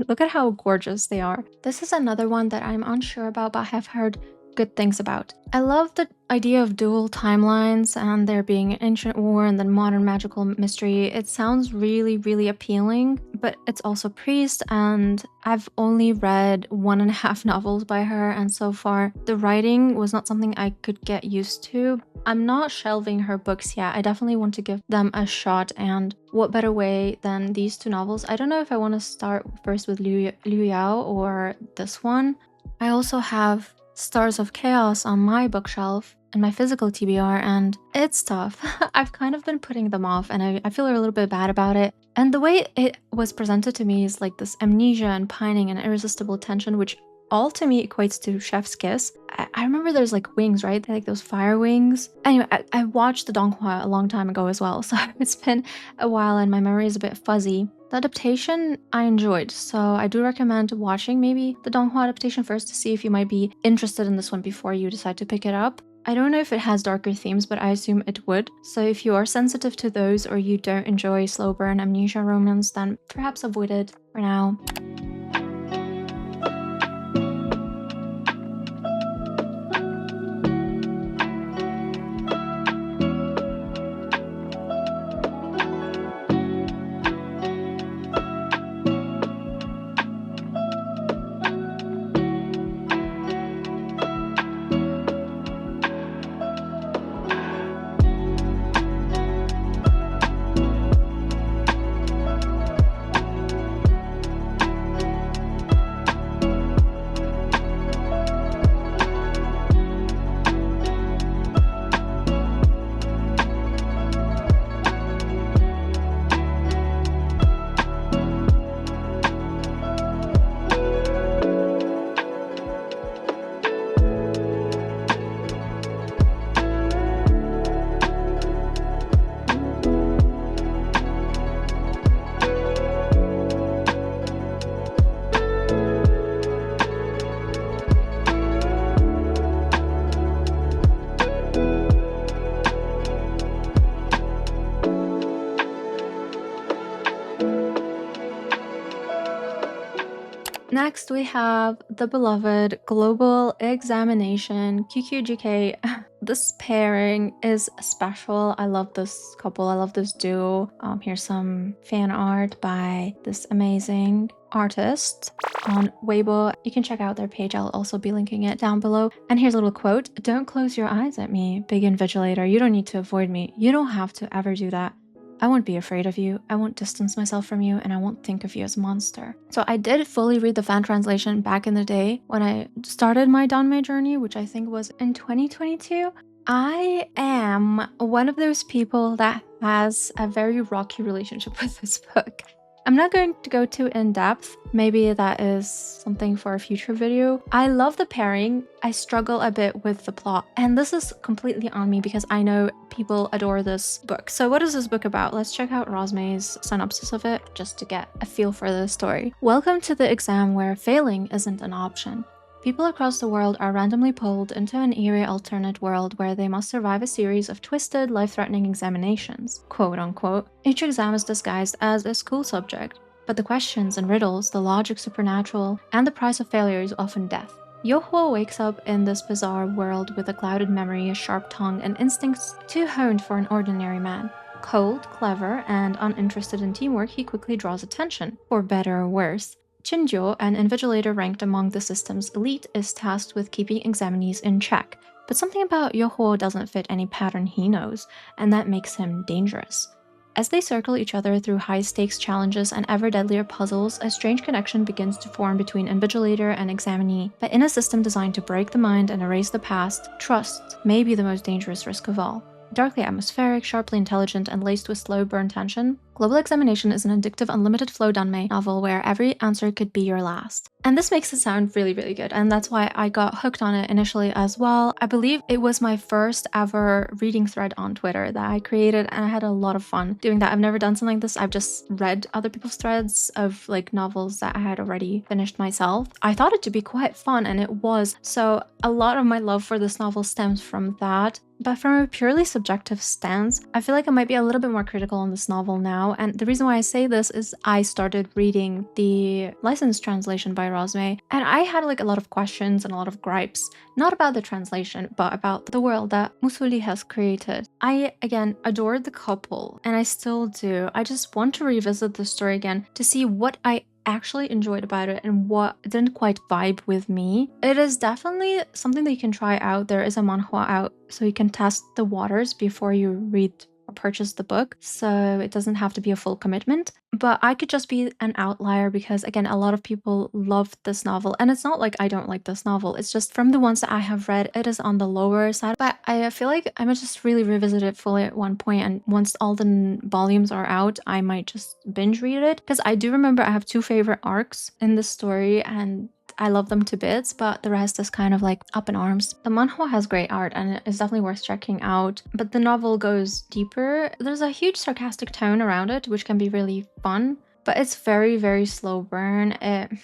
Look at how gorgeous they are. This is another one that I'm unsure about, but have heard good things about. I love the idea of dual timelines and there being ancient war and then modern magical mystery. It sounds really, really appealing, but it's also priest, and I've only read 1.5 novels by her, and so far the writing was not something I could get used to. I'm not shelving her books yet. I definitely want to give them a shot, and what better way than these two novels? I don't know if I want to start first with Liu Yao or this one. I also have Stars of Chaos on my bookshelf, in my physical TBR, and it's tough. I've kind of been putting them off, and I feel a little bit bad about it. And the way it was presented to me is like this amnesia and pining and irresistible tension, which all to me equates to chef's kiss. I remember there's like wings, right? Like those fire wings. Anyway, I watched the donghua a long time ago as well, so it's been a while and my memory is a bit fuzzy. The adaptation I enjoyed, so I do recommend watching maybe the donghua adaptation first to see if you might be interested in this one before you decide to pick it up. I don't know if it has darker themes, but I assume it would. So if you are sensitive to those or you don't enjoy slow burn amnesia romance, then perhaps avoid it for now. Next, we have the beloved Global Examination, qqgk. This pairing is special. I love this couple. I love this duo. Here's some fan art by this amazing artist on Weibo. You can check out their page. I'll also be linking it down below. And here's a little quote. "Don't close your eyes at me, big invigilator. You don't need to avoid me. You don't have to ever do that. I won't be afraid of you, I won't distance myself from you, and I won't think of you as a monster." So I did fully read the fan translation back in the day when I started my danmei journey, which I think was in 2022. I am one of those people that has a very rocky relationship with this book. I'm not going to go too in depth. Maybe that is something for a future video. I love the pairing. I struggle a bit with the plot, and this is completely on me because I know people adore this book. So what is this book about? Let's check out Rosmei's synopsis of it just to get a feel for the story. Welcome to the exam where failing isn't an option. People across the world are randomly pulled into an eerie alternate world where they must survive a series of twisted, life-threatening examinations, quote unquote. Each exam is disguised as a school subject, but the questions and riddles, the logic supernatural, and the price of failure is often death. Yohuo wakes up in this bizarre world with a clouded memory, a sharp tongue, and instincts too honed for an ordinary man. Cold, clever, and uninterested in teamwork, he quickly draws attention, for better or worse. Chinjo, an invigilator ranked among the system's elite, is tasked with keeping examinees in check, but something about Yohuo doesn't fit any pattern he knows, and that makes him dangerous. As they circle each other through high-stakes challenges and ever-deadlier puzzles, a strange connection begins to form between invigilator and examinee, but in a system designed to break the mind and erase the past, trust may be the most dangerous risk of all. Darkly atmospheric, sharply intelligent, and laced with slow burn tension, Global Examination is an addictive unlimited flow danmei novel where every answer could be your last. And this makes it sound really, really good, and that's why I got hooked on it initially as well. I believe it was my first ever reading thread on Twitter that I created, and I had a lot of fun doing that. I've never done something like this. I've just read other people's threads of like novels that I had already finished myself. I thought it to be quite fun, and it was. So a lot of my love for this novel stems from that. But from a purely subjective stance, I feel like I might be a little bit more critical on this novel now, and the reason why I say this is I started reading the licensed translation by Rosmei, and I had like a lot of questions and a lot of gripes, not about the translation, but about the world that Musuli has created. I, again, adored the couple, and I still do. I just want to revisit the story again to see what I actually enjoyed about it and what didn't quite vibe with me. It is definitely something that you can try out. There is a manhwa out, so you can test the waters before you read or purchase the book, so it doesn't have to be a full commitment. But I could just be an outlier because, again, a lot of people loved this novel. And it's not like I don't like this novel. It's just from the ones that I have read, it is on the lower side. But I feel like I might just really revisit it fully at one point. And once all the volumes are out, I might just binge read it. Because I do remember I have 2 favorite arcs in this story, and I love them to bits, but the rest is kind of like up in arms. The manhwa has great art and it's definitely worth checking out, but the novel goes deeper. There's a huge sarcastic tone around it, which can be really fun, but it's very, very slow burn.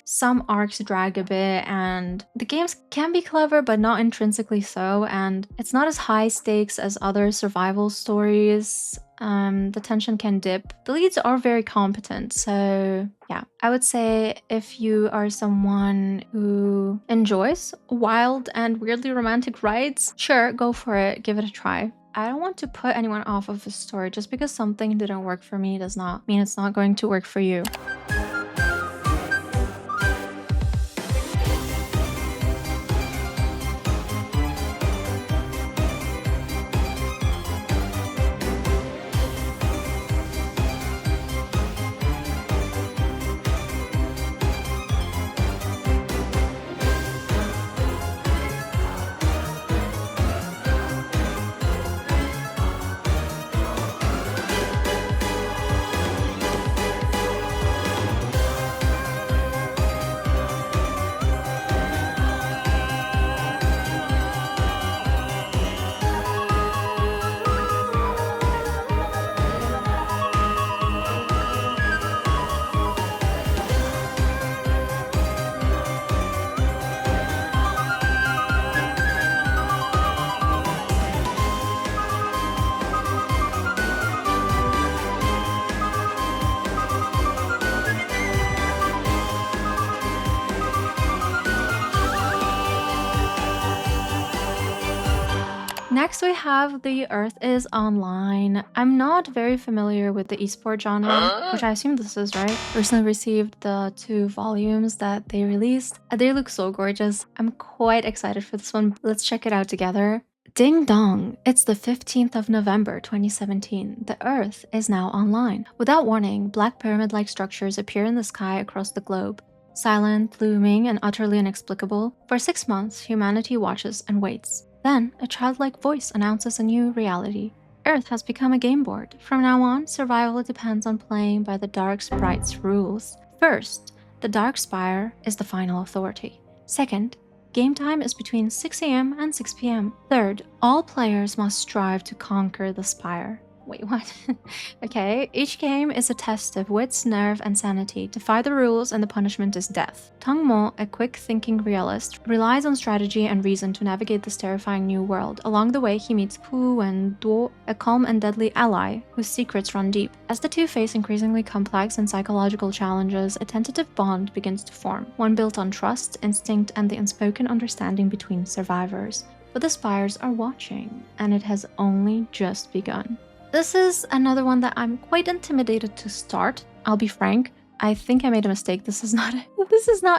Some arcs drag a bit, and the games can be clever, but not intrinsically so, and it's not as high stakes as other survival stories. The tension can dip. The leads are very competent, so yeah. I would say if you are someone who enjoys wild and weirdly romantic rides, sure, go for it, give it a try. I don't want to put anyone off of a story. Just because something didn't work for me does not mean it's not going to work for you. Next, we have The Earth is Online. I'm not very familiar with the esport genre, which I assume this is, right? Recently received the 2 volumes that they released. They look so gorgeous. I'm quite excited for this one. Let's check it out together. Ding dong! It's the 15th of November 2017. The Earth is now online. Without warning, black pyramid-like structures appear in the sky across the globe. Silent, looming, and utterly inexplicable, for 6 months, humanity watches and waits. Then, a childlike voice announces a new reality. Earth has become a game board. From now on, survival depends on playing by the Dark Sprite's rules. First, the Dark Spire is the final authority. Second, game time is between 6 AM and 6 PM. Third, all players must strive to conquer the Spire. Wait, what? Okay, each game is a test of wits, nerve, and sanity. Defy the rules and the punishment is death. Tang Mo, a quick-thinking realist, relies on strategy and reason to navigate this terrifying new world. Along the way, he meets Pu and Duo, a calm and deadly ally whose secrets run deep. As the two face increasingly complex and psychological challenges, a tentative bond begins to form, one built on trust, instinct, and the unspoken understanding between survivors. But the Spires are watching, and it has only just begun. This is another one that I'm quite intimidated to start. I'll be frank. I think I made a mistake. This is not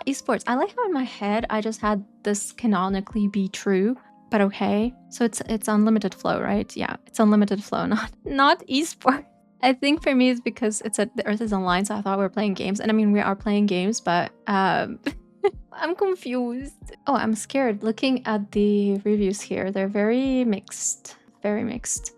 esports. I like how in my head I just had this canonically be true, but okay. So it's unlimited flow, right? Yeah, it's unlimited flow, not esports. I think for me it's because it's the Earth is online, so I thought we were playing games. And I mean, we are playing games, but I'm confused. Oh, I'm scared. Looking at the reviews here, they're very mixed. Very mixed.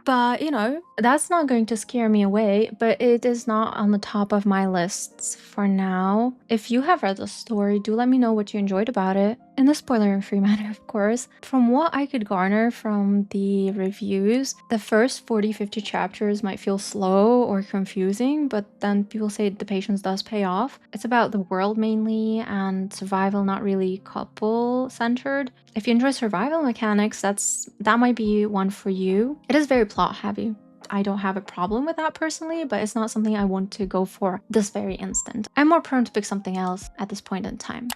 But, you know, that's not going to scare me away, but it is not on the top of my lists for now. If you have read the story, do let me know what you enjoyed about it. In a spoiler-free manner, of course. From what I could garner from the reviews, the first 40-50 chapters might feel slow or confusing, but then people say the patience does pay off. It's about the world mainly, and survival, not really couple-centered. If you enjoy survival mechanics, that might be one for you. It is very plot-heavy. I don't have a problem with that personally, but it's not something I want to go for this very instant. I'm more prone to pick something else at this point in time.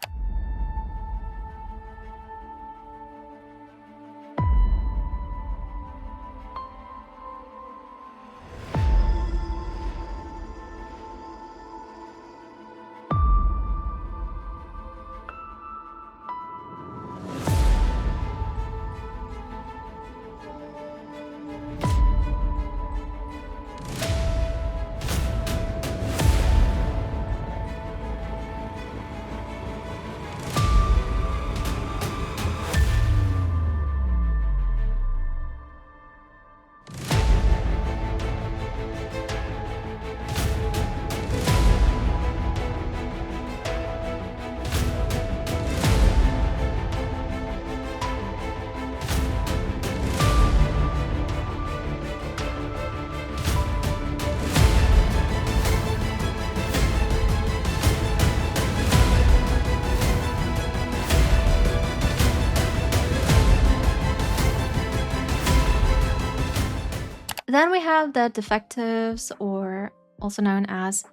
Then we have the defectives, or also known as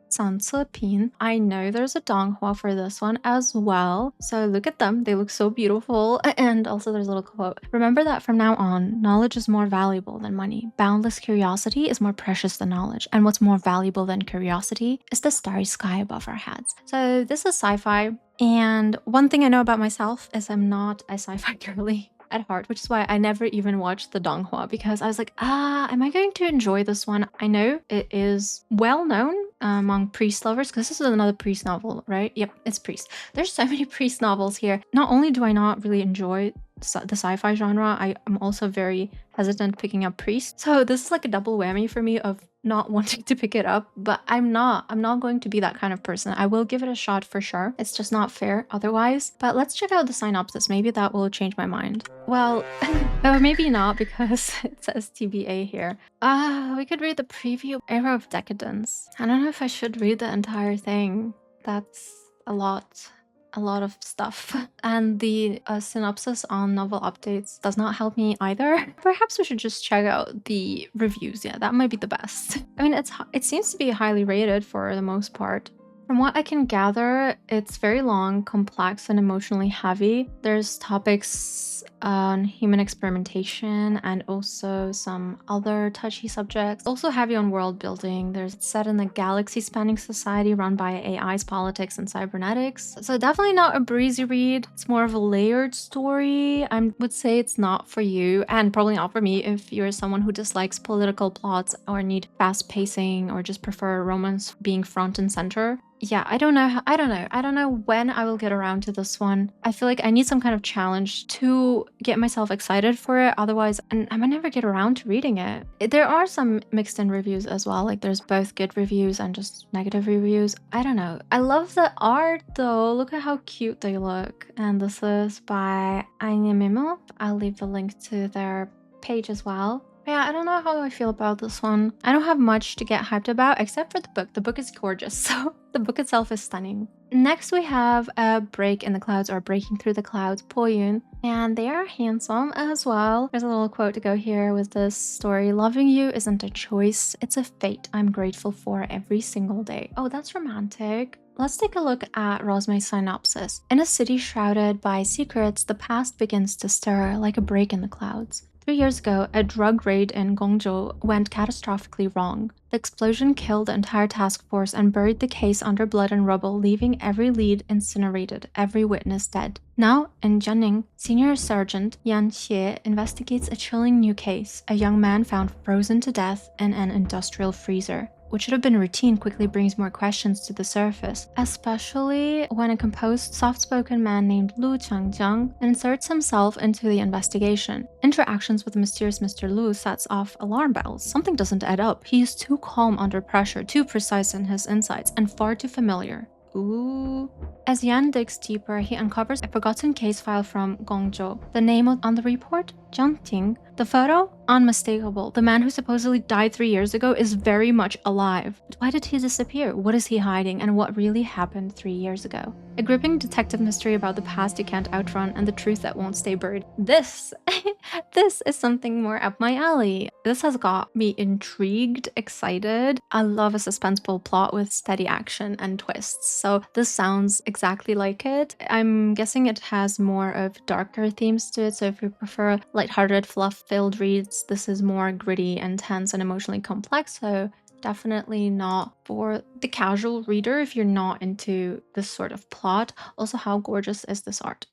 pin. I know there's a donghua for this one as well. So look at them. They look so beautiful. And also there's a little quote. Remember that from now on, knowledge is more valuable than money. Boundless curiosity is more precious than knowledge. And what's more valuable than curiosity is the starry sky above our heads. So this is sci-fi. And one thing I know about myself is I'm not a sci-fi girly at heart, which is why I never even watched the donghua, because I was like, am I going to enjoy this one? I know it is well known among priest lovers, because this is another priest novel, right? Yep, it's priest. There's so many priest novels here. Not only do I not really enjoy the sci-fi genre, I am also very hesitant picking up priest. So this is like a double whammy for me of not wanting to pick it up, but I'm not going to be that kind of person. I will give it a shot for sure. It's just not fair otherwise. But let's check out the synopsis. Maybe that will change my mind. Well, or maybe not, because it says TBA here. We could read the preview. Era of Decadence. I don't know if I should read the entire thing. That's a lot of stuff. And the synopsis on novel updates does not help me either. Perhaps we should just check out the reviews. Yeah, that might be the best. I mean, it seems to be highly rated for the most part. From what I can gather, it's very long, complex, and emotionally heavy. There's topics on human experimentation and also some other touchy subjects. Also heavy on world building. There's set in a galaxy-spanning society run by AIs, politics, and cybernetics. So definitely not a breezy read. It's more of a layered story. I would say it's not for you, and probably not for me if you're someone who dislikes political plots or need fast pacing or just prefer romance being front and center. Yeah, I don't know when I will get around to this one. I feel like I need some kind of challenge to get myself excited for it. Otherwise, I might never get around to reading it. There are some mixed in reviews as well. Like there's both good reviews and just negative reviews. I don't know. I love the art though. Look at how cute they look. And this is by ailing. I'll leave the link to their page as well. Yeah, I don't know how I feel about this one. I don't have much to get hyped about except for the book. The book is gorgeous, so the book itself is stunning. Next, we have a Break in the Clouds, or Breaking Through the Clouds, Poyun, and they are handsome as well. There's a little quote to go here with this story. Loving you isn't a choice, it's a fate I'm grateful for every single day. Oh, that's romantic. Let's take a look at rosmei's synopsis. In a city shrouded by secrets, the past begins to stir like a break in the clouds. 3 years ago, a drug raid in Guangzhou went catastrophically wrong. The explosion killed the entire task force and buried the case under blood and rubble, leaving every lead incinerated, every witness dead. Now, in Jianing, Senior Sergeant Yan Xie investigates a chilling new case, a young man found frozen to death in an industrial freezer. What should have been routine quickly brings more questions to the surface, especially when a composed, soft-spoken man named Lu Changjiang inserts himself into the investigation. Interactions with the mysterious Mr. Lu sets off alarm bells. Something doesn't add up. He is too calm under pressure, too precise in his insights, and far too familiar. Ooh. As Yan digs deeper, he uncovers a forgotten case file from Guangzhou. The name on the report? Jiang Ting. The photo? Unmistakable. The man who supposedly died 3 years ago is very much alive. But why did he disappear? What is he hiding? And what really happened 3 years ago? A gripping detective mystery about the past you can't outrun and the truth that won't stay buried. This is something more up my alley. This has got me intrigued, excited. I love a suspenseful plot with steady action and twists. So this sounds exactly like it. I'm guessing it has more of darker themes to it. So if you prefer lighthearted, fluff-filled reads, this is more gritty, intense, and emotionally complex. So definitely not for the casual reader if you're not into this sort of plot. Also, how gorgeous is this art?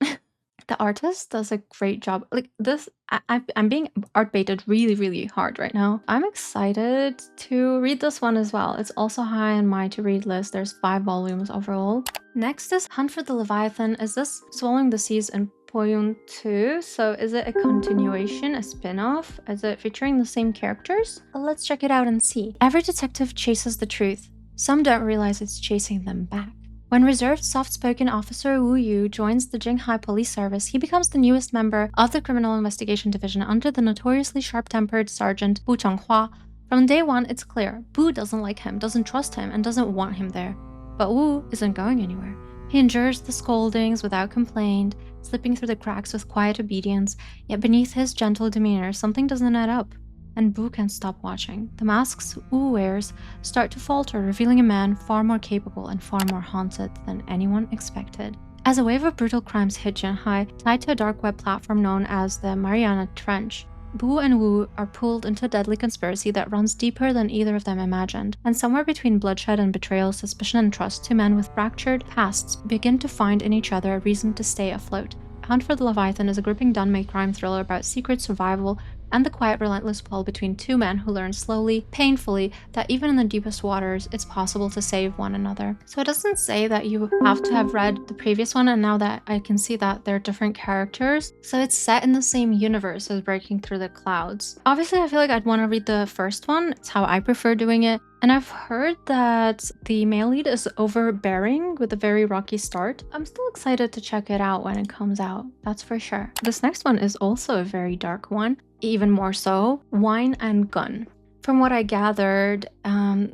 The artist does a great job. Like this, I'm being art baited really, really hard right now. I'm excited to read this one as well. It's also high on my to-read list. There's 5 volumes overall. Next is Hunt for the Leviathan. Is this Swallowing the Seas in Poyun 2? So is it a continuation, a spin-off? Is it featuring the same characters? Well, let's check it out and see. Every detective chases the truth. Some don't realize it's chasing them back. When reserved, soft-spoken officer Wu Yu joins the Qinghai police service, he becomes the newest member of the criminal investigation division under the notoriously sharp-tempered sergeant Bu Changhua. From day one, it's clear Bu doesn't like him, doesn't trust him, and doesn't want him there. But Wu isn't going anywhere. He endures the scoldings without complaint, slipping through the cracks with quiet obedience, yet beneath his gentle demeanor, something doesn't add up. and Bu can't stop watching. The masks Wu wears start to falter, revealing a man far more capable and far more haunted than anyone expected. As a wave of brutal crimes hit Shanghai, tied to a dark web platform known as the Mariana Trench, Bu and Wu are pulled into a deadly conspiracy that runs deeper than either of them imagined. And somewhere between bloodshed and betrayal, suspicion and trust, two men with fractured pasts begin to find in each other a reason to stay afloat. Hunt for the Leviathan is a gripping danmei crime thriller about secret survival and the quiet, relentless pull between two men who learn slowly, painfully, that even in the deepest waters, it's possible to save one another. So it doesn't say that you have to have read the previous one, and now that I can see that they're different characters. So it's set in the same universe as Breaking Through the Clouds. Obviously, I feel like I'd want to read the first one. It's how I prefer doing it. And I've heard that the male lead is overbearing with a very rocky start. I'm still excited to check it out when it comes out, that's for sure. This next one is also a very dark one, even more so, Wine and Gun. From what I gathered,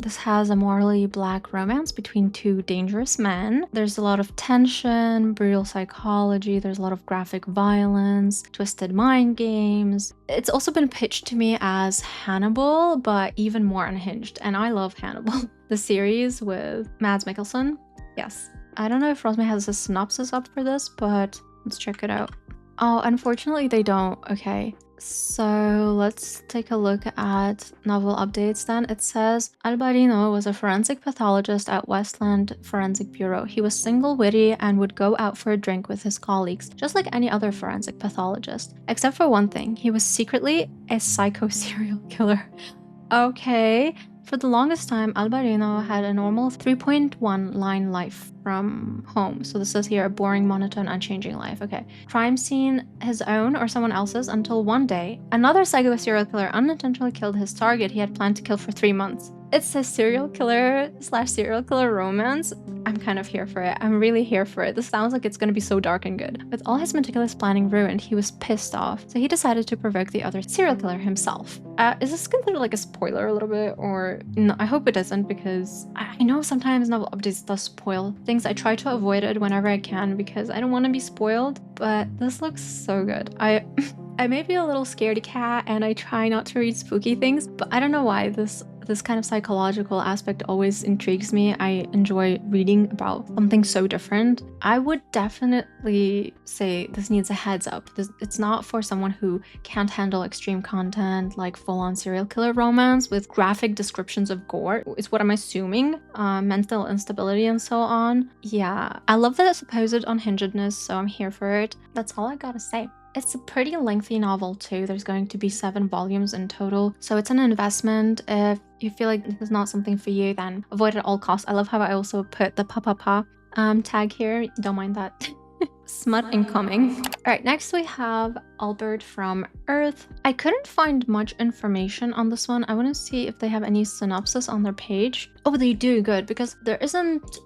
this has a morally black romance between two dangerous men. There's a lot of tension, brutal psychology, there's a lot of graphic violence, twisted mind games. It's also been pitched to me as Hannibal, but even more unhinged, and I love Hannibal. The series with Mads Mikkelsen. Yes. I don't know if Rosmei has a synopsis up for this, but let's check it out. Oh, unfortunately they don't. Okay. So let's take a look at novel updates then. It says Albarino was a forensic pathologist at Westland Forensic Bureau. He was single, witty, and would go out for a drink with his colleagues, just like any other forensic pathologist. Except for one thing, he was secretly a psycho serial killer. Okay. For the longest time, Albarino had a normal 3.1 line life from home. So this says here, a boring, monotone, unchanging life. Okay. Crime scene, his own or someone else's, until one day, another psycho serial killer unintentionally killed his target he had planned to kill for 3 months. It's a serial killer / serial killer romance. I'm kind of here for it. I'm really here for it. This sounds like it's going to be so dark and good. With all his meticulous planning ruined, he was pissed off. So he decided to provoke the other serial killer himself. Is this considered like a spoiler a little bit? Or no, I hope it doesn't, because I know sometimes novel updates does spoil things. I try to avoid it whenever I can because I don't want to be spoiled, but this looks so good. I may be a little scaredy cat and I try not to read spooky things, but I don't know why this kind of psychological aspect always intrigues me. I enjoy reading about something so different. I would definitely say this needs a heads up. It's not for someone who can't handle extreme content like full-on serial killer romance with graphic descriptions of gore, is what I'm assuming, mental instability and so on. Yeah, I love the supposed unhingedness, so I'm here for it. That's all I gotta say. It's a pretty lengthy novel too. There's going to be 7 volumes in total, so it's an investment. If you feel like this is not something for you, then avoid at all costs. I love how I also put the pa tag here. Don't mind that. Smut incoming. All right, next we have Albert from Earth. I couldn't find much information on this one. I want to see if they have any synopsis on their page. Oh, they do, good, because there isn't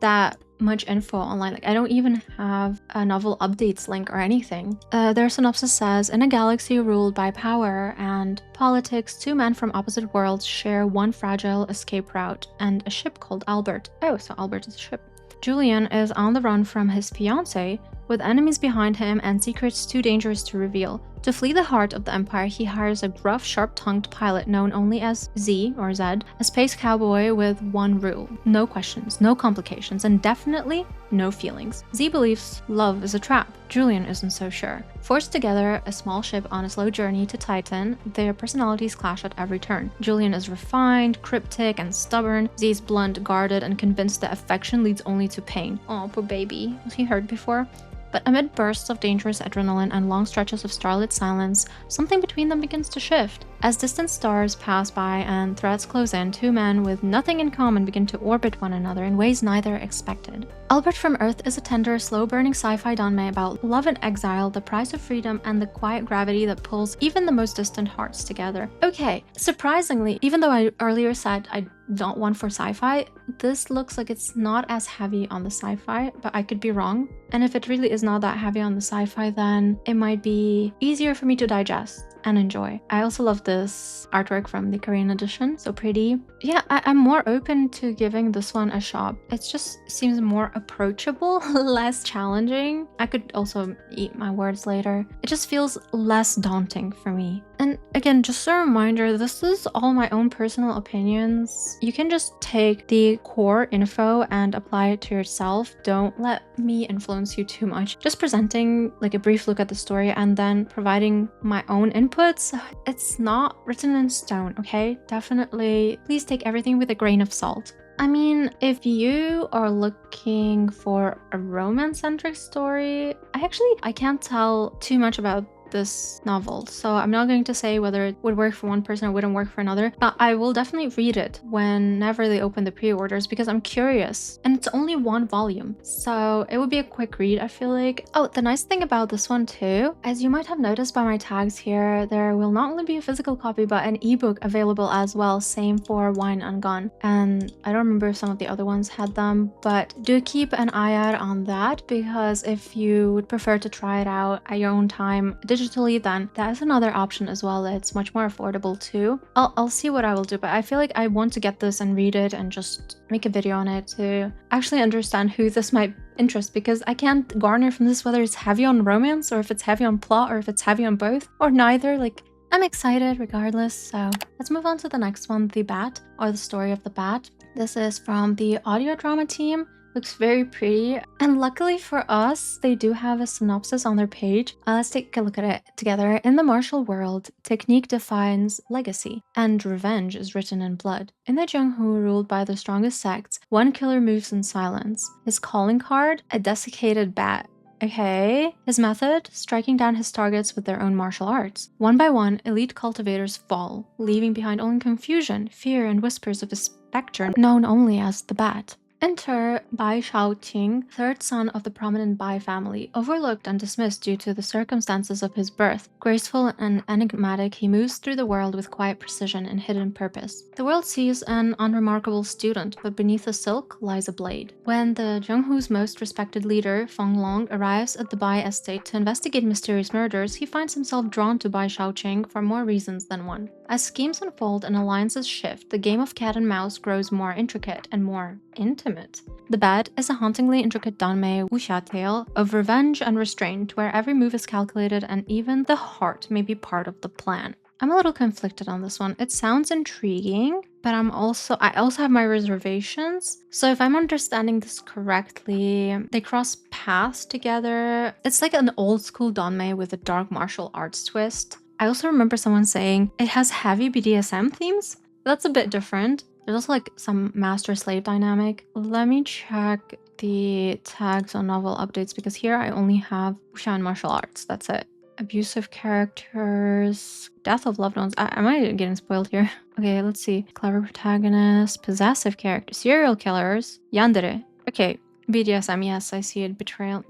that much info online. Like, I don't even have a novel updates link or anything. Their synopsis says, in a galaxy ruled by power and politics, 2 men from opposite worlds share one fragile escape route and a ship called Albert. Oh, so Albert is a ship. Julian is on the run from his fiancée, with enemies behind him and secrets too dangerous to reveal. To flee the heart of the Empire, he hires a gruff, sharp-tongued pilot known only as Z, or Zed, a space cowboy with one rule: no questions, no complications, and definitely no feelings. Z believes love is a trap. Julian isn't so sure. Forced together, a small ship on a slow journey to Titan, their personalities clash at every turn. Julian is refined, cryptic, and stubborn. Z is blunt, guarded, and convinced that affection leads only to pain. Oh, poor baby. Was he hurt before? But amid bursts of dangerous adrenaline and long stretches of starlit silence, something between them begins to shift. As distant stars pass by and threats close in, 2 men with nothing in common begin to orbit one another in ways neither expected. Albert from Earth is a tender, slow-burning sci-fi danmei about love and exile, the price of freedom, and the quiet gravity that pulls even the most distant hearts together. Okay, surprisingly, even though I earlier said I don't want for sci-fi, this looks like it's not as heavy on the sci-fi, but I could be wrong. And if it really is not that heavy on the sci-fi, then it might be easier for me to digest. and enjoy. I also love this artwork from the Korean edition, so pretty. Yeah, I'm more open to giving this one a shot. It just seems more approachable, less challenging. I could also eat my words later. It just feels less daunting for me. And again, just a reminder, this is all my own personal opinions. You can just take the core info and apply it to yourself. Don't let me influence you too much. Just presenting like a brief look at the story and then providing my own inputs. It's not written in stone, okay? Definitely, please take everything with a grain of salt. I mean, if you are looking for a romance-centric story, I can't tell too much about this novel, so I'm not going to say whether it would work for one person or wouldn't work for another, but I will definitely read it whenever they open the pre-orders because I'm curious, and it's only one volume, so it would be a quick read, I feel like. Oh, the nice thing about this one too, as you might have noticed by my tags here, there will not only be a physical copy but an ebook available as well, same for Wine and Gone, and I don't remember if some of the other ones had them, but do keep an eye out on that because if you would prefer to try it out at your own time digitally, then that is another option as well. It's much more affordable too. I'll see what I will do, but I feel like I want to get this and read it and just make a video on it to actually understand who this might interest, because I can't garner from this whether it's heavy on romance or if it's heavy on plot or if it's heavy on both or neither. Like, I'm excited regardless. So let's move on to the next one, The Bat, or The Story of the Bat. This is from the audio drama team. Looks very pretty, and luckily for us, they do have a synopsis on their page. Let's take a look at it together. In the martial world, technique defines legacy, and revenge is written in blood. In the Jianghu ruled by the strongest sects, one killer moves in silence. His calling card? A desiccated bat. Okay. His method? Striking down his targets with their own martial arts. One by one, elite cultivators fall, leaving behind only confusion, fear, and whispers of a spectre known only as the Bat. Enter Bai Shaoqing, third son of the prominent Bai family, overlooked and dismissed due to the circumstances of his birth. Graceful and enigmatic, he moves through the world with quiet precision and hidden purpose. The world sees an unremarkable student, but beneath the silk lies a blade. When the Jianghu's most respected leader, Feng Long, arrives at the Bai estate to investigate mysterious murders, he finds himself drawn to Bai Shaoqing for more reasons than one. As schemes unfold and alliances shift, the game of cat and mouse grows more intricate and more intimate. The Bat is a hauntingly intricate danmei wuxia tale of revenge and restraint, where every move is calculated and even the heart may be part of the plan. I'm a little conflicted on this one. It sounds intriguing, but I also have my reservations. So if I'm understanding this correctly, they cross paths together. It's like an old school danmei with a dark martial arts twist. I also remember someone saying it has heavy BDSM themes. That's a bit different. There's also like some master-slave dynamic. Let me check the tags on novel updates because here I only have wuxia and martial arts. That's it. Abusive characters, death of loved ones. I might be getting spoiled here. Okay, let's see. Clever protagonist, possessive characters, serial killers, yandere. Okay, BDSM, yes, I see it. Betrayal.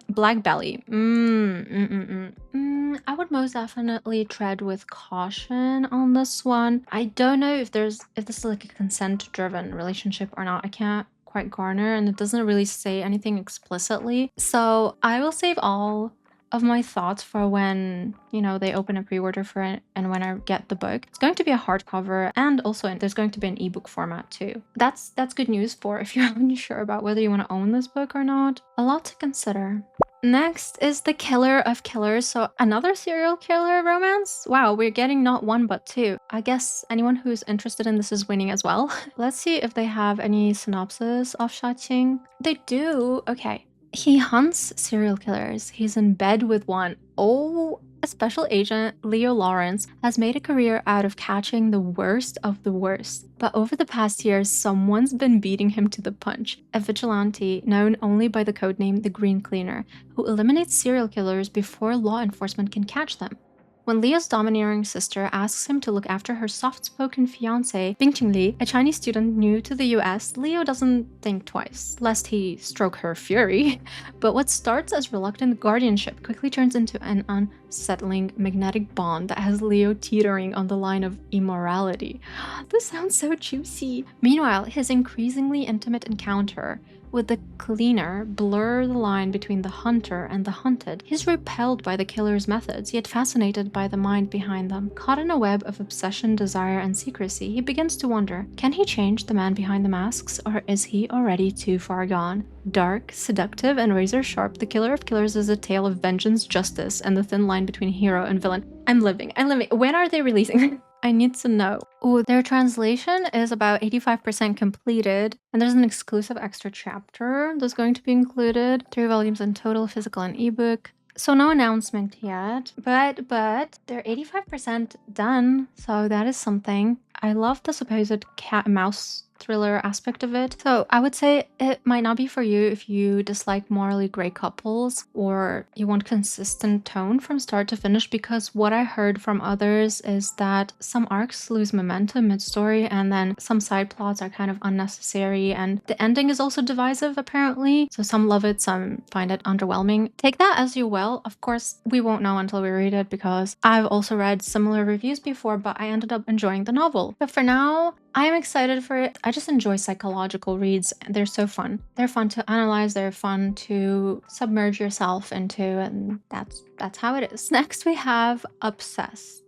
Black belly. I would most definitely tread with caution on this one. I don't know if this is like a consent-driven relationship or not. I can't quite garner, and it doesn't really say anything explicitly. So I will save all of my thoughts for when, you know, they open a pre-order for it and when I get the book. It's going to be a hardcover, and also there's going to be an ebook format too. That's good news for if you're unsure about whether you want to own this book or not. A lot to consider. Next is The Killer of Killers, so another serial killer romance? Wow, we're getting not one but two. I guess anyone who's interested in this is winning as well. Let's see if they have any synopsis of Shaoqing. They do. Okay. He hunts serial killers. He's in bed with one. Oh, a special agent, Leo Lawrence, has made a career out of catching the worst of the worst. But over the past years, someone's been beating him to the punch. A vigilante known only by the codename The Green Cleaner, who eliminates serial killers before law enforcement can catch them. When Leo's domineering sister asks him to look after her soft-spoken fiancé, Bingqing, a Chinese student new to the US, Leo doesn't think twice, lest he stroke her fury. But what starts as reluctant guardianship quickly turns into an unsettling magnetic bond that has Leo teetering on the line of immorality. This sounds so juicy. Meanwhile, his increasingly intimate encounter Would the cleaner blur the line between the hunter and the hunted? He's repelled by the killer's methods, yet fascinated by the mind behind them. Caught in a web of obsession, desire, and secrecy, he begins to wonder, can he change the man behind the masks, or is he already too far gone? Dark, seductive, and razor-sharp, The Killer of Killers is a tale of vengeance, justice, and the thin line between hero and villain. I'm living. When are they releasing? I need to know. Oh, their translation is about 85% completed, and there's an exclusive extra chapter that's going to be included. 3 volumes in total, physical and ebook. So no announcement yet, but they're 85% done, so that is something. I love the supposed cat and mouse thriller aspect of it. So I would say it might not be for you if you dislike morally gray couples or you want consistent tone from start to finish, because what I heard from others is that some arcs lose momentum mid-story and then some side plots are kind of unnecessary, and the ending is also divisive apparently. So some love it, some find it underwhelming. Take that as you will. Of course, we won't know until we read it because I've also read similar reviews before, but I ended up enjoying the novel. But for now, I'm excited for it. I just enjoy psychological reads. They're so fun. They're fun to analyze. They're fun to submerge yourself into, and that's how it is. Next, we have Obsessed.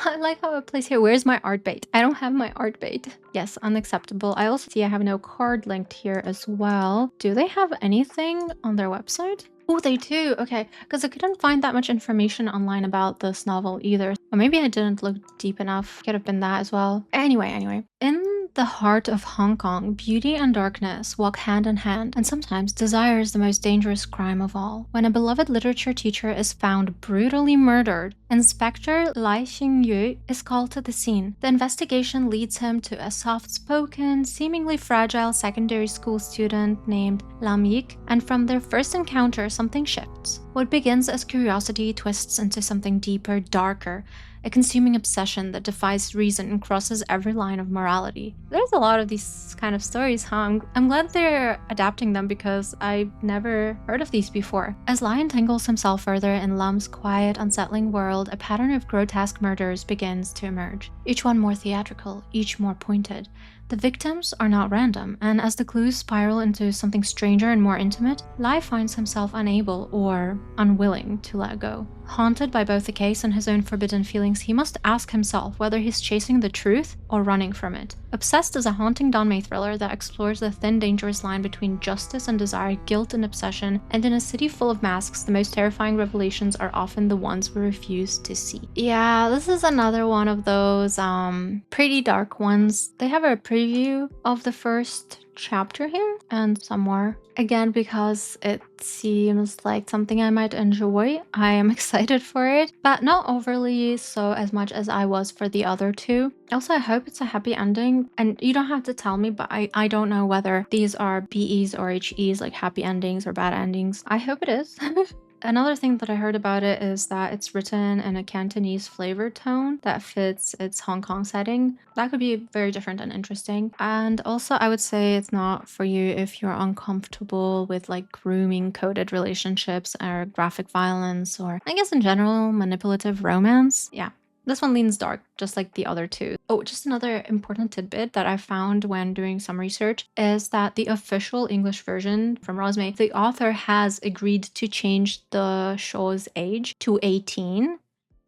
I like how it plays here. Where's my art bait? I don't have my art bait. Yes, unacceptable. I also see I have no card linked here as well. Do they have anything on their website? Oh, they do. Okay, because I couldn't find that much information online about this novel either. Or maybe I didn't look deep enough. Could have been that as well. Anyway. In the heart of Hong Kong, beauty and darkness walk hand in hand, and sometimes desire is the most dangerous crime of all. When a beloved literature teacher is found brutally murdered, Inspector Lai Xingyu is called to the scene. The investigation leads him to a soft-spoken, seemingly fragile secondary school student named Lam Yik, and from their first encounter, something shifts. What begins as curiosity twists into something deeper, darker, a consuming obsession that defies reason and crosses every line of morality. There's a lot of these kind of stories, huh? I'm glad they're adapting them because I've never heard of these before. As Lai entangles himself further in Lam's quiet, unsettling world, a pattern of grotesque murders begins to emerge. Each one more theatrical, each more pointed. The victims are not random, and as the clues spiral into something stranger and more intimate, Lai finds himself unable or unwilling to let go. Haunted by both the case and his own forbidden feelings, he must ask himself whether he's chasing the truth or running from it. Obsessed is a haunting danmei thriller that explores the thin, dangerous line between justice and desire, guilt and obsession, and in a city full of masks, the most terrifying revelations are often the ones we refuse to see. Yeah, this is another one of those pretty dark ones. They have a preview of the first chapter here and some more. Again, because it seems like something I might enjoy, I am excited for it, but not overly so as much as I was for the other two. Also, I hope it's a happy ending, and you don't have to tell me, but I don't know whether these are BEs or HEs, like happy endings or bad endings. I hope it is. Another thing that I heard about it is that it's written in a Cantonese flavor tone that fits its Hong Kong setting. That could be very different and interesting. And also, I would say it's not for you if you're uncomfortable with like grooming coded relationships or graphic violence, or I guess in general, manipulative romance. Yeah. This one leans dark, just like the other two. Oh, just another important tidbit that I found when doing some research is that the official English version from Rosmei, the author has agreed to change the show's age to 18,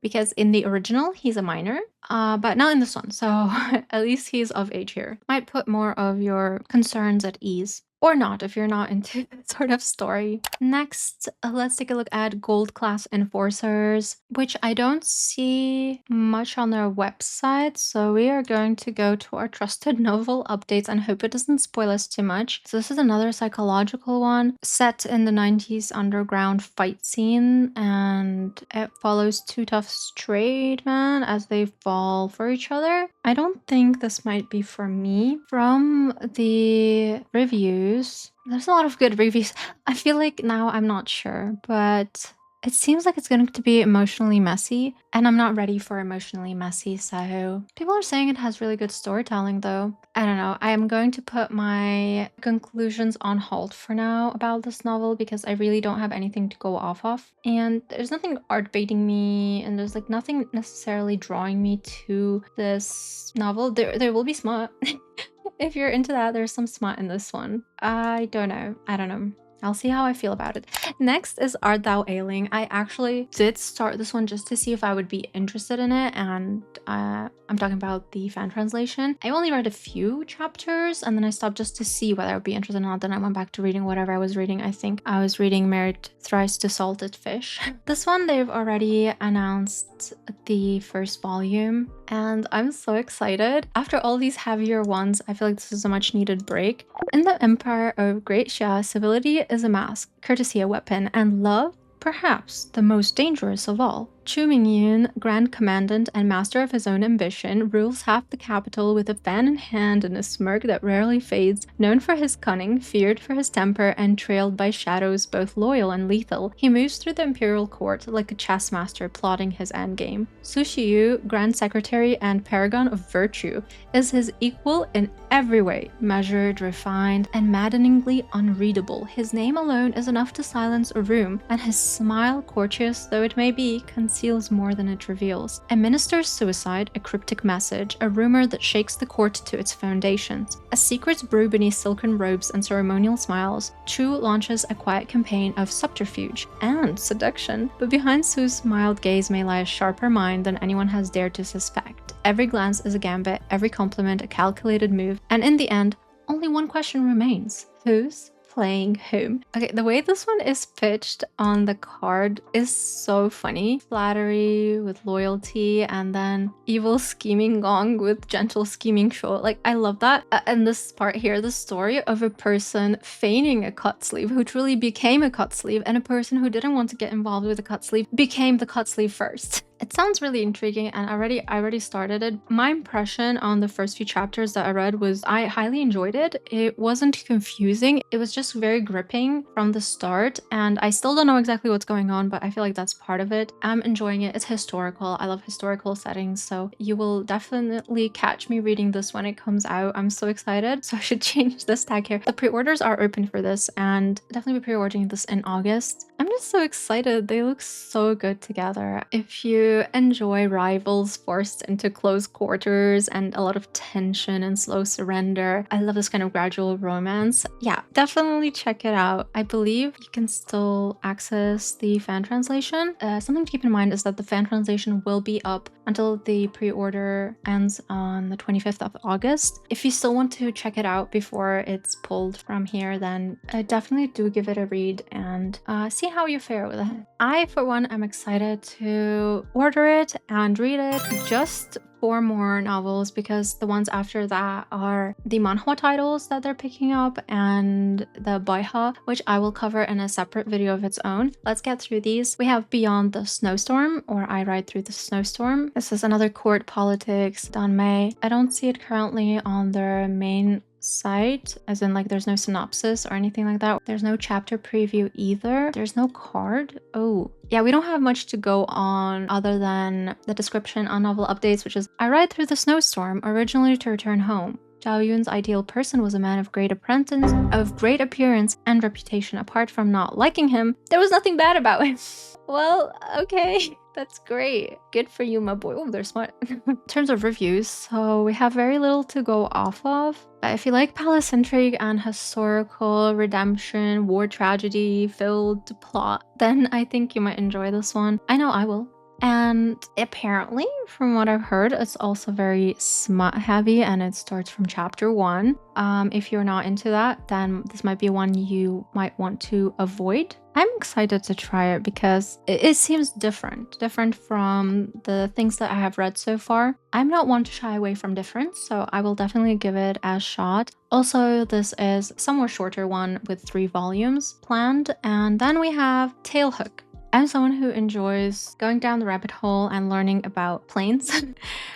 because in the original, he's a minor, but not in this one. So at least he's of age here. Might put more of your concerns at ease. Or not, if you're not into that sort of story. Next, let's take a look at Gold Class Enforcers, which I don't see much on their website. So we are going to go to our trusted novel updates and hope it doesn't spoil us too much. So this is another psychological one set in the 90s underground fight scene, and it follows two tough straight men as they fall for each other. I don't think this might be for me. From the reviews, there's a lot of good reviews. I feel like now I'm not sure, but it seems like it's going to be emotionally messy, and I'm not ready for emotionally messy, so people are saying it has really good storytelling though. I don't know. I am going to put my conclusions on hold for now about this novel because I really don't have anything to go off of. And there's nothing art baiting me, and there's like nothing necessarily drawing me to this novel. There will be smut. If you're into that, there's some smut in this one. I don't know. I'll see how I feel about it. Next is Art Thou Ailing. I actually did start this one just to see if I would be interested in it, and I'm talking about the fan translation. I only read a few chapters and then I stopped just to see whether I would be interested or not. Then I went back to reading whatever I was reading. I think I was reading Married Thrice to Salted Fish. This one, they've already announced the first volume and I'm so excited. After all these heavier ones, I feel like this is a much needed break. In the Empire of Great Xia, civility is a mask, courtesy a weapon, and love, perhaps the most dangerous of all. Chu Mingyun, Grand Commandant and master of his own ambition, rules half the capital with a fan in hand and a smirk that rarely fades. Known for his cunning, feared for his temper, and trailed by shadows both loyal and lethal, he moves through the imperial court like a chess master plotting his endgame. Su Shiyu, Grand Secretary and paragon of virtue, is his equal in every way, measured, refined, and maddeningly unreadable. His name alone is enough to silence a room, and his smile, courteous though it may be, conceals more than it reveals. A minister's suicide, a cryptic message, a rumor that shakes the court to its foundations. As secrets brew beneath silken robes and ceremonial smiles, Chu launches a quiet campaign of subterfuge and seduction. But behind Su's mild gaze may lie a sharper mind than anyone has dared to suspect. Every glance is a gambit, every compliment a calculated move, and in the end, only one question remains. Who's playing whom? Okay, the way this one is pitched on the card is so funny. Flattery with loyalty, and then evil scheming gong with gentle scheming shou. Like, I love that. And this part here, the story of a person feigning a cut sleeve who truly became a cut sleeve, and a person who didn't want to get involved with a cut sleeve became the cut sleeve first. It sounds really intriguing, and I already started it. My impression on the first few chapters that I read was I highly enjoyed it. It wasn't confusing. It was just very gripping from the start, and I still don't know exactly what's going on, but I feel like that's part of it. I'm enjoying it. It's historical. I love historical settings, so you will definitely catch me reading this when it comes out. I'm so excited, so I should change this tag here. The pre-orders are open for this, and definitely be pre-ordering this in August. I'm just so excited. They look so good together. If you enjoy rivals forced into close quarters and a lot of tension and slow surrender, I love this kind of gradual romance. Yeah, definitely check it out. I believe you can still access the fan translation. Something to keep in mind is that the fan translation will be up until the pre-order ends on the 25th of August. If you still want to check it out before it's pulled from here, then definitely do give it a read and see how you fare with it. I, for one, am excited to order it and read it. Just 4 more novels, because the ones after that are the manhwa titles that they're picking up and the baiha, which I will cover in a separate video of its own. Let's get through these. We have Beyond the Snowstorm, or I Ride Through the Snowstorm. This is another court politics danmei. I don't see it currently on their main site, as in like there's no synopsis or anything like that. There's no chapter preview either. There's no card. Oh yeah, we don't have much to go on other than the description on novel updates, which is I ride through the snowstorm, originally to return home. Zhao Yun's ideal person was a man of great appearance and reputation. Apart from not liking him, there was nothing bad about him. Well, okay. That's great. Good for you, my boy. Oh, they're smart. In terms of reviews, so we have very little to go off of. But if you like palace intrigue and historical redemption, war tragedy filled plot, then I think you might enjoy this one. I know I will. And apparently, from what I've heard, it's also very smut heavy, and it starts from chapter 1. If you're not into that, then this might be one you might want to avoid. I'm excited to try it because it seems different from the things that I have read so far. I'm not one to shy away from difference, so I will definitely give it a shot. Also, this is a somewhat shorter one with 3 volumes planned. And then we have Tailhook. I'm someone who enjoys going down the rabbit hole and learning about planes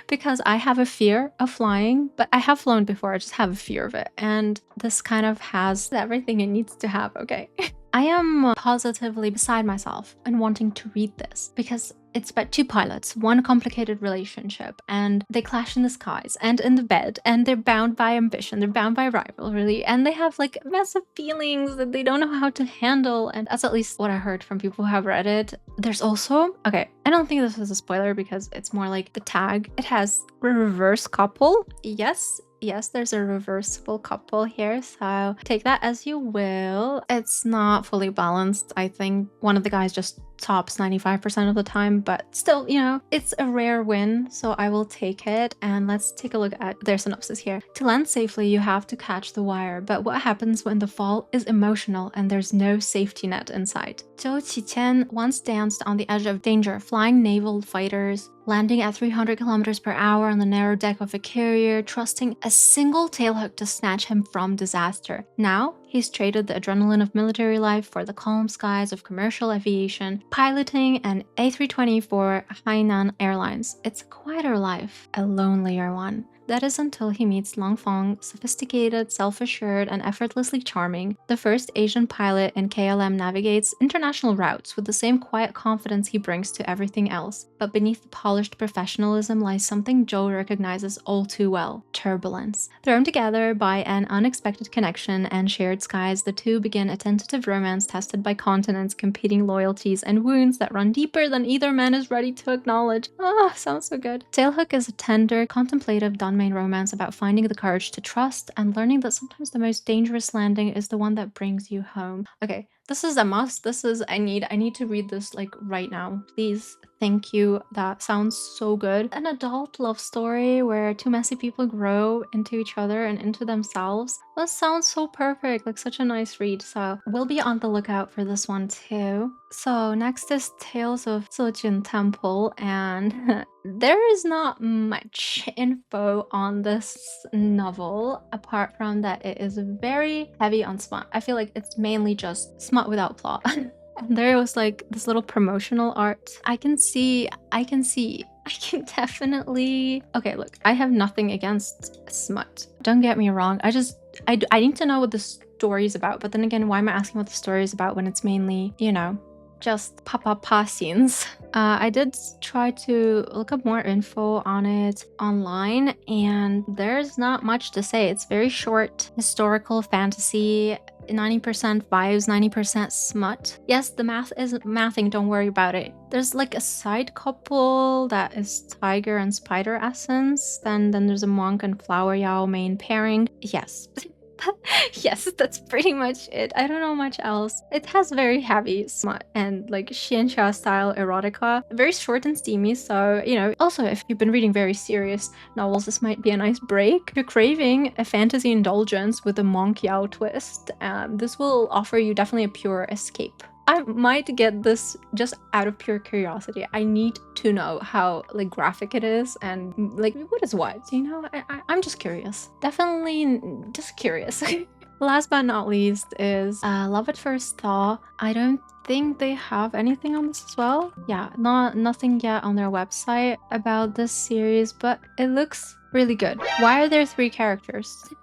because I have a fear of flying, but I have flown before. I just have a fear of it. And this kind of has everything it needs to have, okay? I am positively beside myself in wanting to read this because it's about 2 pilots, one complicated relationship, and they clash in the skies and in the bed, and they're bound by ambition, they're bound by rivalry, and they have like massive feelings that they don't know how to handle. And that's at least what I heard from people who have read it. There's also, okay, I don't think this is a spoiler because it's more like the tag. It has a reverse couple. Yes, Yes, there's a reversible couple here, so take that as you will. It's not fully balanced. I think one of the guys just tops 95% of the time, but still, you know, it's a rare win, so I will take it. And let's take a look at their synopsis here. To land safely, you have to catch the wire, but what happens when the fall is emotional and there's no safety net in sight? Chen once danced on the edge of danger, flying naval fighters, landing at 300 kilometers per hour on the narrow deck of a carrier, trusting a single tailhook to snatch him from disaster. Now, he's traded the adrenaline of military life for the calm skies of commercial aviation, piloting an A320 for Hainan Airlines. It's a quieter life, a lonelier one. That is until he meets Long Fong, sophisticated, self-assured, and effortlessly charming. The first Asian pilot in KLM navigates international routes with the same quiet confidence he brings to everything else. But beneath the polished professionalism lies something Joe recognizes all too well: turbulence. Thrown together by an unexpected connection and shared skies, the two begin a tentative romance tested by continents, competing loyalties, and wounds that run deeper than either man is ready to acknowledge. Ah, sounds so good. Tailhook is a tender, contemplative danmei romance about finding the courage to trust and learning that sometimes the most dangerous landing is the one that brings you home. Okay, this is a must. This is I need to read this like right now. Please. Thank you. That sounds so good. An adult love story where two messy people grow into each other and into themselves. That sounds so perfect. Like such a nice read. So we'll be on the lookout for this one too. So next is Tales of Zijin Temple, and there is not much info on this novel apart from that it is very heavy on smut. I feel like it's mainly just smut without plot. And there was like this little promotional art. I can definitely. Okay, look, I have nothing against smut. Don't get me wrong. I need to know what the story is about. But then again, why am I asking what the story is about when it's mainly, you know, just pa scenes? I did try to look up more info on it online, and there's not much to say. It's very short, historical fantasy, 90% vibes, 90% smut. Yes, the math is mathing, don't worry about it. There's like a side couple that is tiger and spider essence. Then there's a monk and flower yao main pairing. Yes. Yes, that's pretty much it. I don't know much else. It has very heavy smut and like xianxia style erotica. Very short and steamy, so, you know. Also, if you've been reading very serious novels, this might be a nice break. If you're craving a fantasy indulgence with a monk yao twist, this will offer you definitely a pure escape. I might get this just out of pure curiosity. I need to know how like graphic it is and like what is what, you know? I'm just curious. Definitely just curious. Last but not least is Love at First Thaw. I don't think they have anything on this as well. Yeah, nothing yet on their website about this series, but it looks really good. Why are there 3 characters?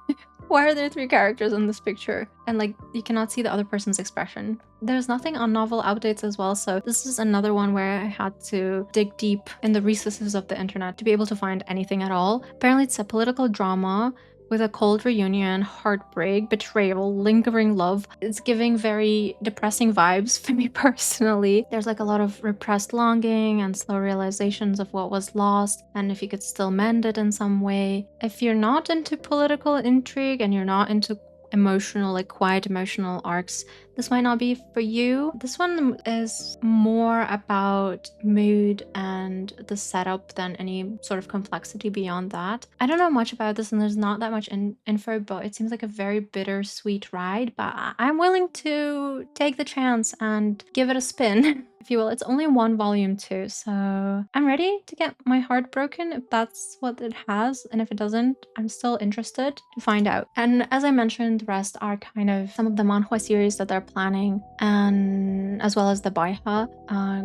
Why are there 3 characters in this picture? And like, you cannot see the other person's expression. There's nothing on novel updates as well, so this is another one where I had to dig deep in the recesses of the internet to be able to find anything at all. Apparently it's a political drama with a cold reunion, heartbreak, betrayal, lingering love. It's giving very depressing vibes for me personally. There's like a lot of repressed longing and slow realizations of what was lost, and if you could still mend it in some way. If you're not into political intrigue and you're not into emotional, like quiet emotional arcs, this might not be for you. This one is more about mood and the setup than any sort of complexity beyond that. I don't know much about this and there's not that much info, but it seems like a very bittersweet ride, but I'm willing to take the chance and give it a spin. If you will. It's only 1 volume too, so I'm ready to get my heart broken if that's what it has, and if it doesn't, I'm still interested to find out. And as I mentioned, the rest are kind of some of the manhwa series that they're planning, and as well as the baiha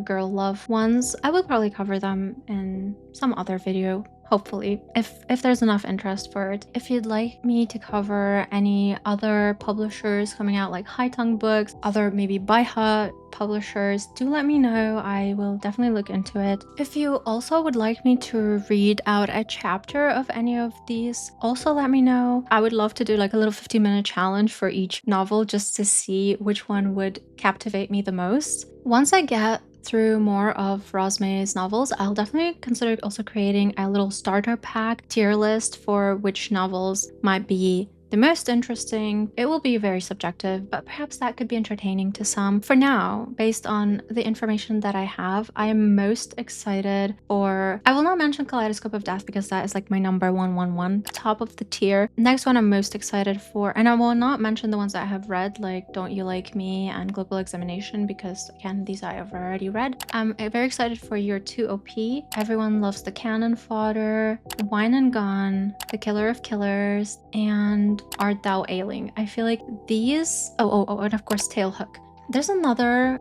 girl love ones. I will probably cover them in some other video, hopefully, if there's enough interest for it. If you'd like me to cover any other publishers coming out, like high tongue books, other maybe baiha publishers, do let me know. I will definitely look into it. If you also would like me to read out a chapter of any of these, also let me know. I would love to do like a little 15-minute challenge for each novel just to see which one would captivate me the most. Once I get through more of rosmei's novels, I'll definitely consider also creating a little starter pack tier list for which novels might be the most interesting. It will be very subjective, but perhaps that could be entertaining to some. For now, based on the information that I have, I am most excited for... I will not mention Kaleidoscope of Death because that is like my number 111, top of the tier. Next one I'm most excited for, and I will not mention the ones that I have read, like Don't You Like Me and Global Examination, because again, these I have already read. I'm very excited for Year 2 OP. Everyone Loves the Cannon Fodder, Wine and Gone, The Killer of Killers, and Art Thou Ailing. I feel like these... and of course Tailhook. There's another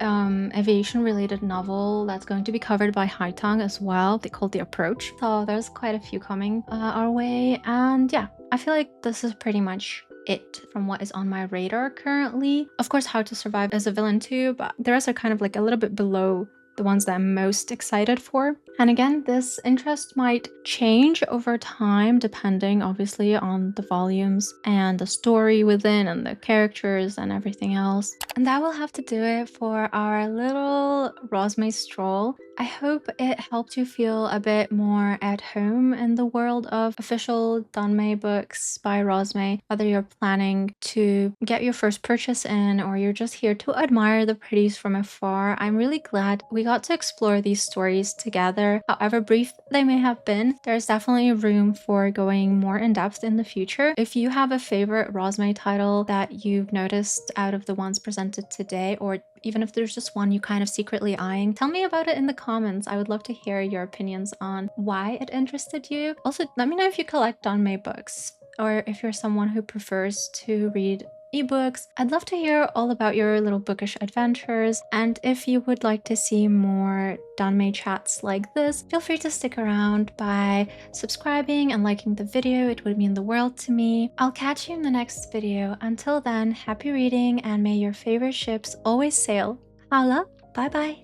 aviation related novel that's going to be covered by Haitang as well. They call The Approach. So there's quite a few coming our way. And yeah, I feel like this is pretty much it from what is on my radar currently. Of course, How to Survive is a villain too, but the rest are kind of like a little bit below the ones that I'm most excited for. And again, this interest might change over time depending obviously on the volumes and the story within and the characters and everything else. And that will have to do it for our little rosmei stroll. I hope it helped you feel a bit more at home in the world of official danmei books by Rosmei, whether you're planning to get your first purchase in or you're just here to admire the pretties from afar. I'm really glad we got to explore these stories together. However brief they may have been, there's definitely room for going more in depth in the future. If you have a favorite rosmei title that you've noticed out of the ones presented today, or even if there's just one you kind of secretly eyeing, tell me about it in the comments. I would love to hear your opinions on why it interested you. Also, let me know if you collect danmei books or if you're someone who prefers to read ebooks. I'd love to hear all about your little bookish adventures, and if you would like to see more danmei chats like this, feel free to stick around by subscribing and liking the video. It would mean the world to me. I'll catch you in the next video. Until then, happy reading and may your favorite ships always sail. Hala, bye bye.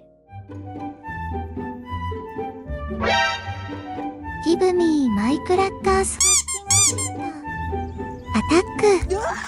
ギブミーマイクラッカースアタック